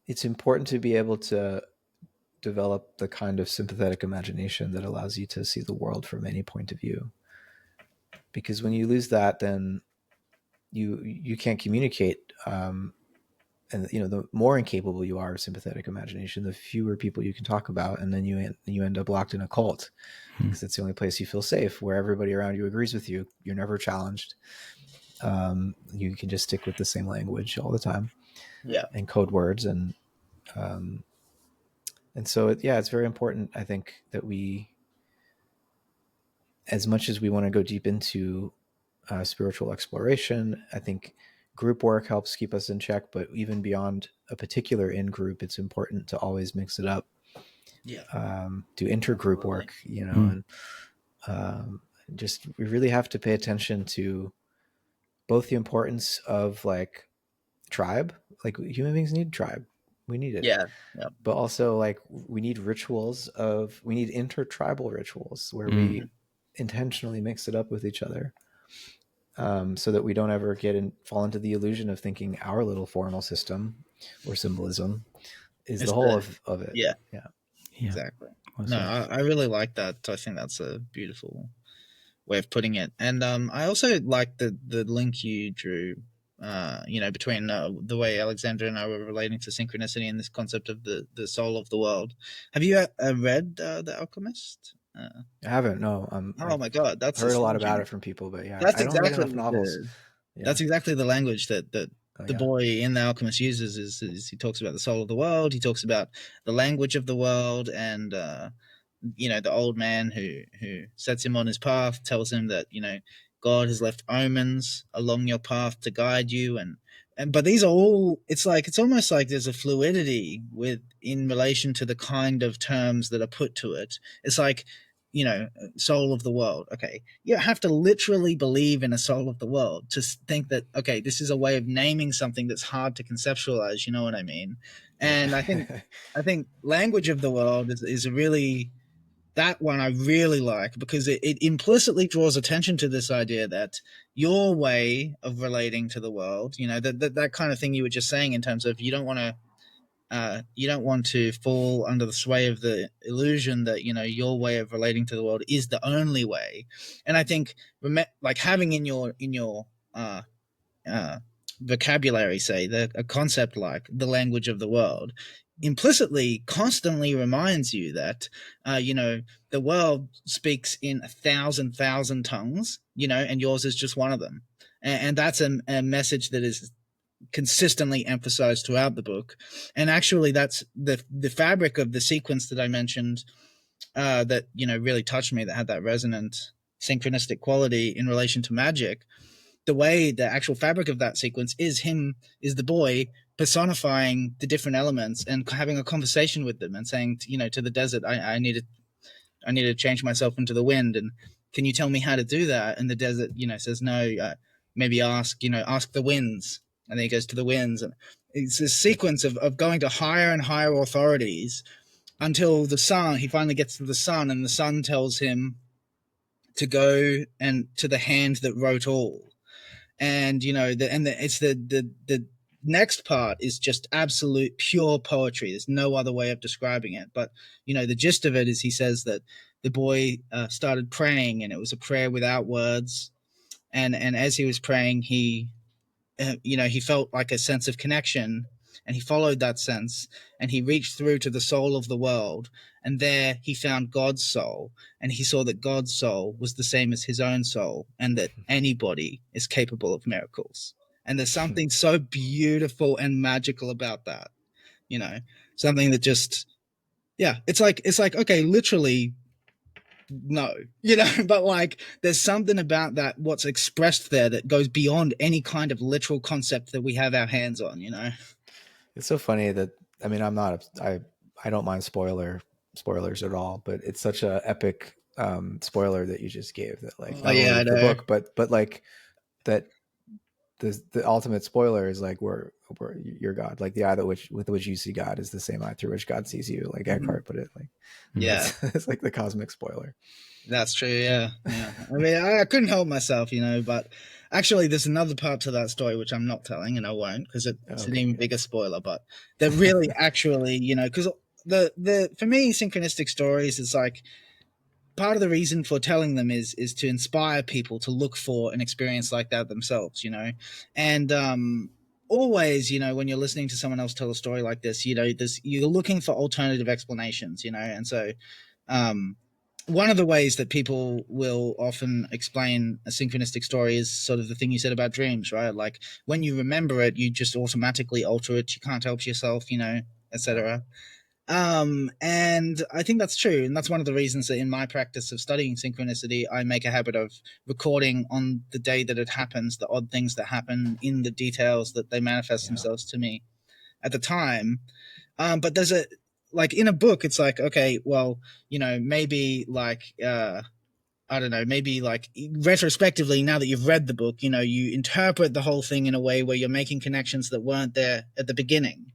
it's important to be able to develop the kind of sympathetic imagination that allows you to see the world from any point of view. Because when you lose that, then you can't communicate. And the more incapable you are of sympathetic imagination, the fewer people you can talk about, and then you end up locked in a cult, Hmm. because it's the only place you feel safe, where everybody around you agrees with you. You're never challenged. You can just stick with the same language all the time yeah. and code words, um, and so it's very important, I think, that we, as much as we want to go deep into spiritual exploration. I think group work helps keep us in check, but even beyond a particular in group, it's important to always mix it up. Yeah, Do intergroup absolutely. work, you know, Mm. and just we really have to pay attention to both the importance of like tribe, like human beings need tribe, we need it, Yeah, yeah. but also like we need we need intertribal rituals where we Mm. intentionally mix it up with each other, so that we don't ever fall into the illusion of thinking our little formal system or symbolism is the It's whole the of it. yeah, Yeah. Yeah. exactly. What's No, that? I really like that. I think that's a beautiful way of putting it. And I also like the link you drew, between the way Alexandra and I were relating to synchronicity and this concept of the soul of the world. Have you read The Alchemist? I haven't, no. Oh I've my God, that's heard a lot about astonishing. it from people, but yeah, That's I don't read exactly enough novels. the Yeah. that's exactly the language that Oh the yeah. boy in The Alchemist uses. Is he talks about the soul of the world. He talks about the language of the world, and the old man who sets him on his path tells him that God has left omens along your path to guide you, and but these are all, it's almost like there's a fluidity with in relation to the kind of terms that are put to it. It's like, you know soul of the world. Okay, you have to literally believe in a soul of the world to think that, okay, this is a way of naming something that's hard to conceptualize. You know what I mean? And I think Yeah. language of the world is a really, that one I really like, because it implicitly draws attention to this idea that your way of relating to the world, that kind of thing you were just saying, in terms of you don't want to fall under the sway of the illusion that your way of relating to the world is the only way. And I think, like, having in your uh, uh, vocabulary, say, a concept like the language of the world, implicitly constantly reminds you that the world speaks in 1,000 tongues, and yours is just one of them. And that's a message that is consistently emphasized throughout the book. And actually, that's the fabric of the sequence that I mentioned, that really touched me, that had that resonant synchronistic quality in relation to magic. The way the actual fabric of that sequence is the boy personifying the different elements and having a conversation with them, and saying, to the desert, I need to change myself into the wind, and can you tell me how to do that? And the desert, says no. Maybe ask the winds. And then he goes to the winds, and it's this sequence of going to higher and higher authorities, until the sun. He finally gets to the sun, and the sun tells him to go and to the hand that wrote all. And it's the next part is just absolute pure poetry. There's no other way of describing it. But the gist of it is, he says that the boy started praying, and it was a prayer without words. And as he was praying, he felt like a sense of connection, and he followed that sense, and he reached through to the soul of the world, and there he found God's soul, and he saw that God's soul was the same as his own soul, and that anybody is capable of miracles. And there's something so beautiful and magical about that, you know something that just, yeah, it's like, okay, literally, no, but like, there's something about that, what's expressed there, that goes beyond any kind of literal concept that we have our hands on. It's so funny that, I mean, I don't mind spoilers at all, but it's such a epic spoiler that you just gave, that like Oh not only yeah, I of the know. book, but like that the ultimate spoiler is like we're your God, like the eye that which with which you see God is the same eye through which God sees you, like Mhm. Eckhart put it. Like Mm. Yeah, that's it's like the cosmic spoiler. that's true. Yeah, yeah. I mean, I couldn't help myself. But actually, there's another part to that story which I'm not telling, and I won't, because it's an Okay, even good. bigger spoiler. But that really, actually, because the for me, synchronistic stories is like, part of the reason for telling them is to inspire people to look for an experience like that themselves. And always, when you're listening to someone else tell a story like this, you're looking for alternative explanations. And so, um, one of the ways that people will often explain a synchronistic story is sort of the thing you said about dreams, right? Like, when you remember it, you just automatically alter it. You can't help yourself, Yeah. etc. And I think that's true. And that's one of the reasons that in my practice of studying synchronicity, I make a habit of recording on the day that it happens, the odd things that happen in the details that they manifest themselves to me at the time. But there's a, like in a book, it's like, okay, well, maybe like, I don't know, maybe like retrospectively, now that you've read the book, you interpret the whole thing in a way where you're making connections that weren't there at the beginning.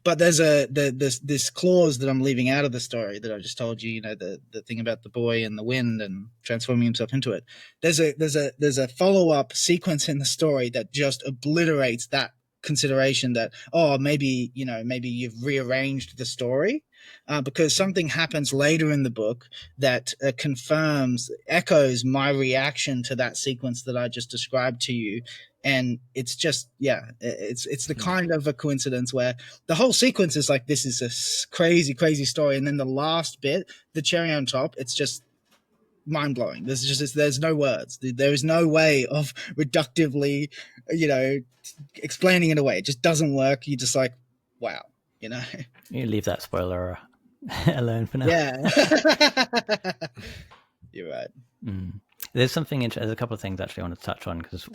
But there's this clause that I'm leaving out of the story that I just told you. The thing about the boy and the wind and transforming himself into it. There's a follow up sequence in the story that just obliterates that consideration that, oh, maybe you've rearranged the story, because something happens later in the book that echoes my reaction to that sequence that I just described to you. And it's just, it's the kind of a coincidence where the whole sequence is like, this is a crazy story, and then the last bit, the cherry on top, it's just mind-blowing. There's no words. There is no way of reductively explaining it away. It just doesn't work. You're just like, wow. You leave that spoiler alone for now. Yeah. You're right. There's a couple of things actually I want to touch on, because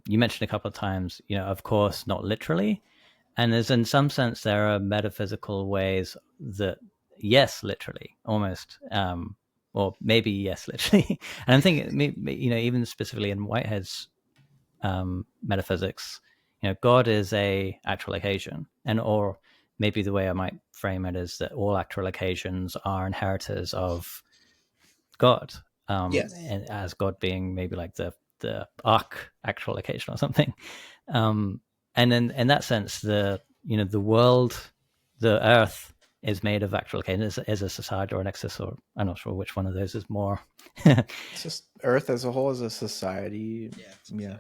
you mentioned a couple of times, of course, not literally. And there's, in some sense, there are metaphysical ways that, yes, literally, almost, or maybe yes, literally. And I'm thinking, even specifically in Whitehead's metaphysics, God is a actual occasion, or maybe the way I might frame it is that all actual occasions are inheritors of God. Yes. And as God being maybe like the arc actual occasion or something. And in that sense, the world, the earth, is made of actual occasion, is a society or an excess, or I'm not sure which one of those is more. It's just Earth as a whole is a society.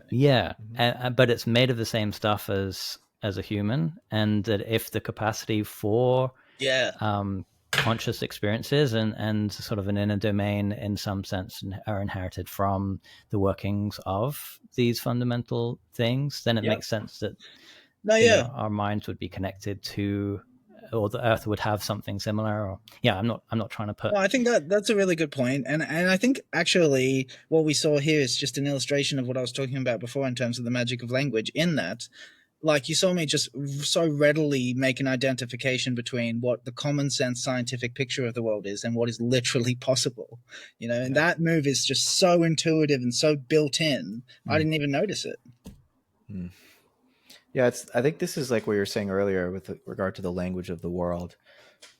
Yeah. But it's made of the same stuff as a human, and that if the capacity for conscious experiences and sort of an inner domain in some sense are inherited from the workings of these fundamental things, then it makes sense that our minds would be connected to, or the earth would have something similar. Or I'm not trying to put. Well, I think that's a really good point, and I think actually what we saw here is just an illustration of what I was talking about before in terms of the magic of language. In that, like, you saw me just so readily make an identification between what the common sense scientific picture of the world is and what is literally possible, and that move is just so intuitive and so built in. I didn't even notice it. Yeah, I think this is like what you were saying earlier with regard to the language of the world,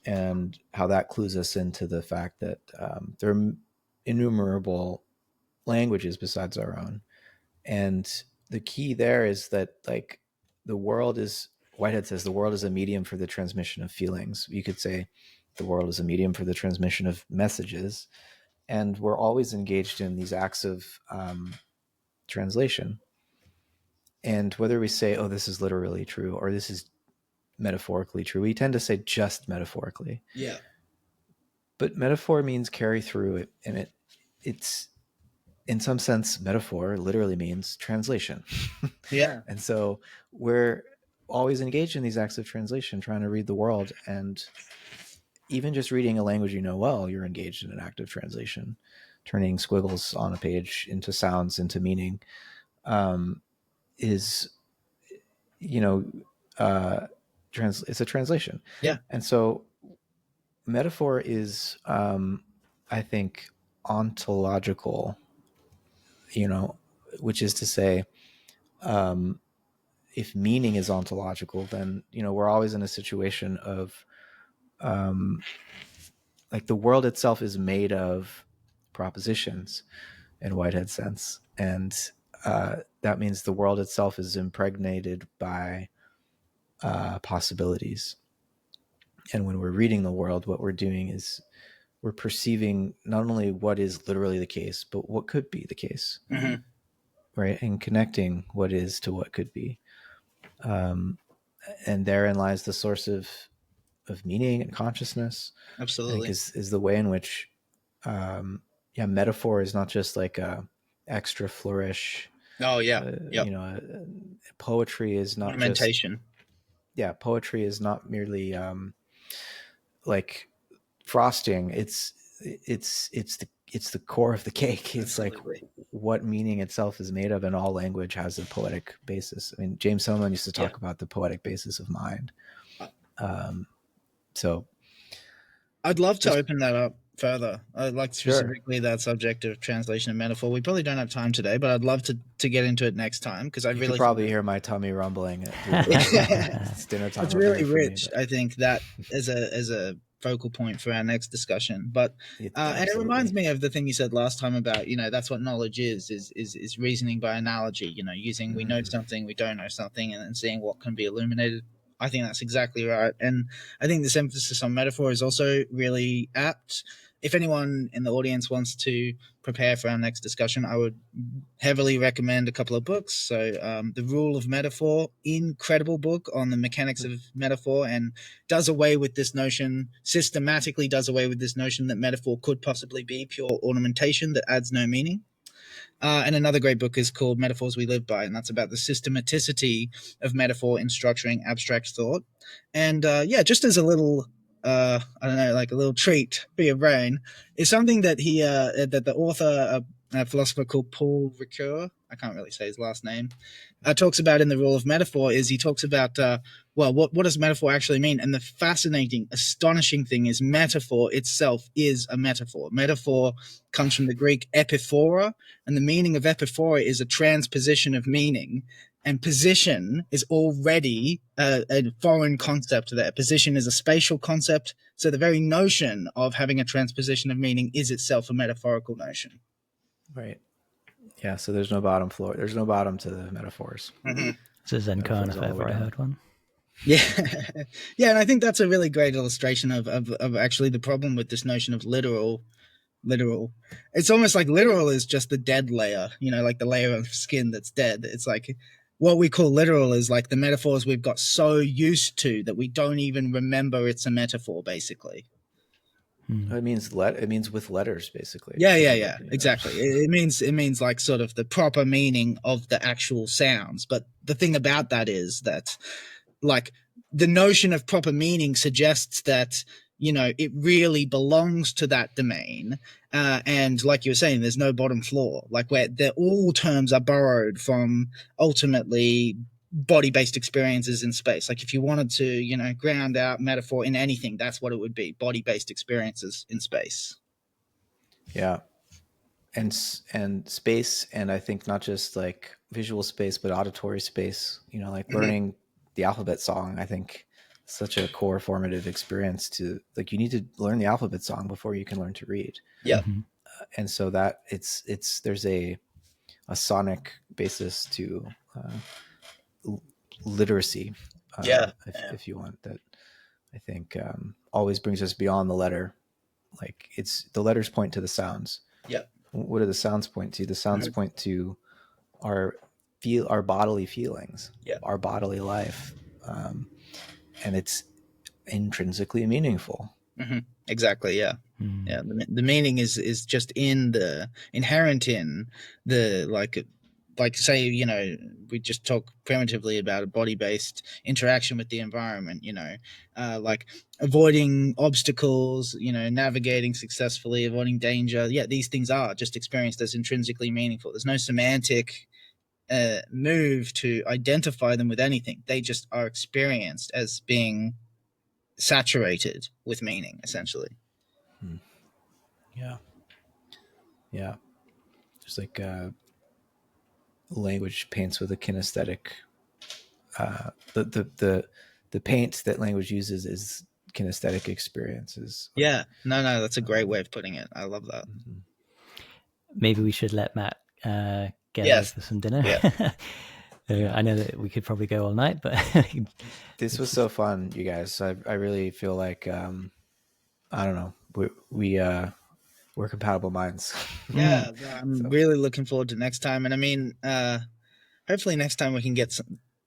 and how that clues us into the fact that there are innumerable languages besides our own. And the key there is that, like, the world is, Whitehead says, the world is a medium for the transmission of feelings. You could say the world is a medium for the transmission of messages. And we're always engaged in these acts of translation. And whether we say, oh, this is literally true, or this is metaphorically true, we tend to say just metaphorically. Yeah. But metaphor means carry through it. And it's, in some sense, metaphor literally means translation. Yeah. And so we're always engaged in these acts of translation, trying to read the world. And even just reading a language well, you're engaged in an act of translation, turning squiggles on a page into sounds, into meaning, is, it's a translation. Yeah. And so metaphor is, I think, ontological, which is to say, if meaning is ontological, then, we're always in a situation of, like, the world itself is made of propositions in Whitehead's sense. And that means the world itself is impregnated by possibilities. And when we're reading the world, what we're doing is we're perceiving not only what is literally the case, but what could be the case. Mm-hmm. Right? And connecting what is to what could be. And therein lies the source of meaning and consciousness. Absolutely. Is the way in which, metaphor is not just like a extra flourish. Oh yeah. Poetry is not ornamentation. Poetry is not merely like frosting. It's the core of the cake. It's Absolutely. like what meaning itself is made of, and all language has a poetic basis. I mean, James Hillman used to talk about the poetic basis of mind. So I'd love to open that up further. I'd like Sure. specifically that subject of translation and metaphor. We probably don't have time today, but I'd love to get into it next time, because I you really could probably hear my tummy rumbling. It's dinner time. It's over really here for rich. me, I think that as a focal point for our next discussion. But and it reminds me of the thing you said last time about, that's what knowledge is reasoning by analogy. Using we know something, we don't know something, and then seeing what can be illuminated. I think that's exactly right. And I think this emphasis on metaphor is also really apt. If anyone in the audience wants to prepare for our next discussion, I would heavily recommend a couple of books. So The Rule of Metaphor, incredible book on the mechanics of metaphor, and systematically does away with this notion that metaphor could possibly be pure ornamentation that adds no meaning. And another great book is called Metaphors We Live By, and that's about the systematicity of metaphor in structuring abstract thought. And just as a little, I don't know, like a little treat for your brain, is something that that the author, a philosopher called Paul Ricoeur, I can't really say his last name, talks about in The Rule of Metaphor. Is he talks about what does metaphor actually mean? And the fascinating, astonishing thing is metaphor itself is a metaphor. Metaphor comes from the Greek epiphora, and the meaning of epiphora is a transposition of meaning. And position is already a foreign concept there. Position is a spatial concept, so the very notion of having a transposition of meaning is itself a metaphorical notion. Right. Yeah, so there's no bottom floor. There's no bottom to the metaphors. Mm-hmm. This is Zen-Kern, if ever I heard one. Yeah. Yeah, and I think that's a really great illustration of actually the problem with this notion of literal. It's almost like literal is just the dead layer, like the layer of skin that's dead. It's like what we call literal is like the metaphors we've got so used to that we don't even remember it's a metaphor, basically. It means with letters, basically. Yeah, exactly. It means like sort of the proper meaning of the actual sounds. But the thing about that is that, like, the notion of proper meaning suggests that it really belongs to that domain, and like you were saying, there's no bottom floor. Like where all terms are borrowed from ultimately body-based experiences in space. Like if you wanted to, ground out metaphor in anything, that's what it would be: body-based experiences in space. Yeah, and space, and I think not just like visual space, but auditory space. Like learning the alphabet song. I think such a core formative experience to like. You need to learn the alphabet song before you can learn to read. Yeah, and so that it's there's a sonic basis to literacy, if you want, that I think always brings us beyond the letter. Like it's the letters point to the sounds. Yeah. What do the sounds point to? The sounds point to our bodily feelings, our bodily life, and it's intrinsically meaningful. Mm-hmm. Exactly. Yeah. Mm. Yeah. The meaning is just inherent in the like say, we just talk primitively about a body-based interaction with the environment, like avoiding obstacles, navigating successfully, avoiding danger. Yeah, these things are just experienced as intrinsically meaningful. There's no semantic move to identify them with anything. They just are experienced as being saturated with meaning, essentially. Yeah. Just like language paints with a kinesthetic. The paint that language uses is kinesthetic experiences. Yeah, no, that's a great way of putting it. I love that. Maybe we should let Matt get over for some dinner. Yeah. I know that we could probably go all night, but this was so fun, you guys. I really feel like I don't know, we're compatible minds. Yeah, I'm really looking forward to next time. And I mean, hopefully next time we can get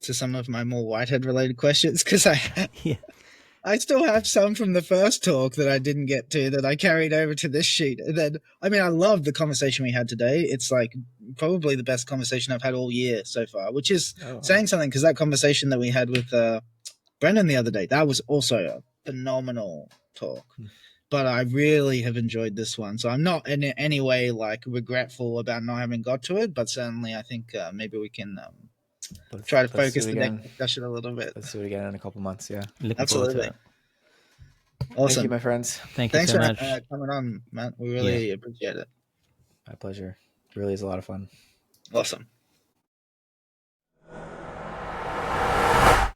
to some of my more Whitehead related questions, because I still have some from the first talk that I didn't get to that I carried over to this sheet. And then, I mean, I love the conversation we had today. It's like probably the best conversation I've had all year so far, which is saying something, because that conversation that we had with Brendan the other day, that was also a phenomenal talk. But I really have enjoyed this one, so I'm not in any way like regretful about not having got to it. But certainly, I think maybe we can try to let's do focus it the next again. discussion a little bit. Let's do it again in a couple months. Yeah. Looking forward to Absolutely. it. Awesome. Thank you, my friends. Thank you Thanks so for much. coming on, Matt. We really appreciate it. My pleasure. It really is a lot of fun. Awesome.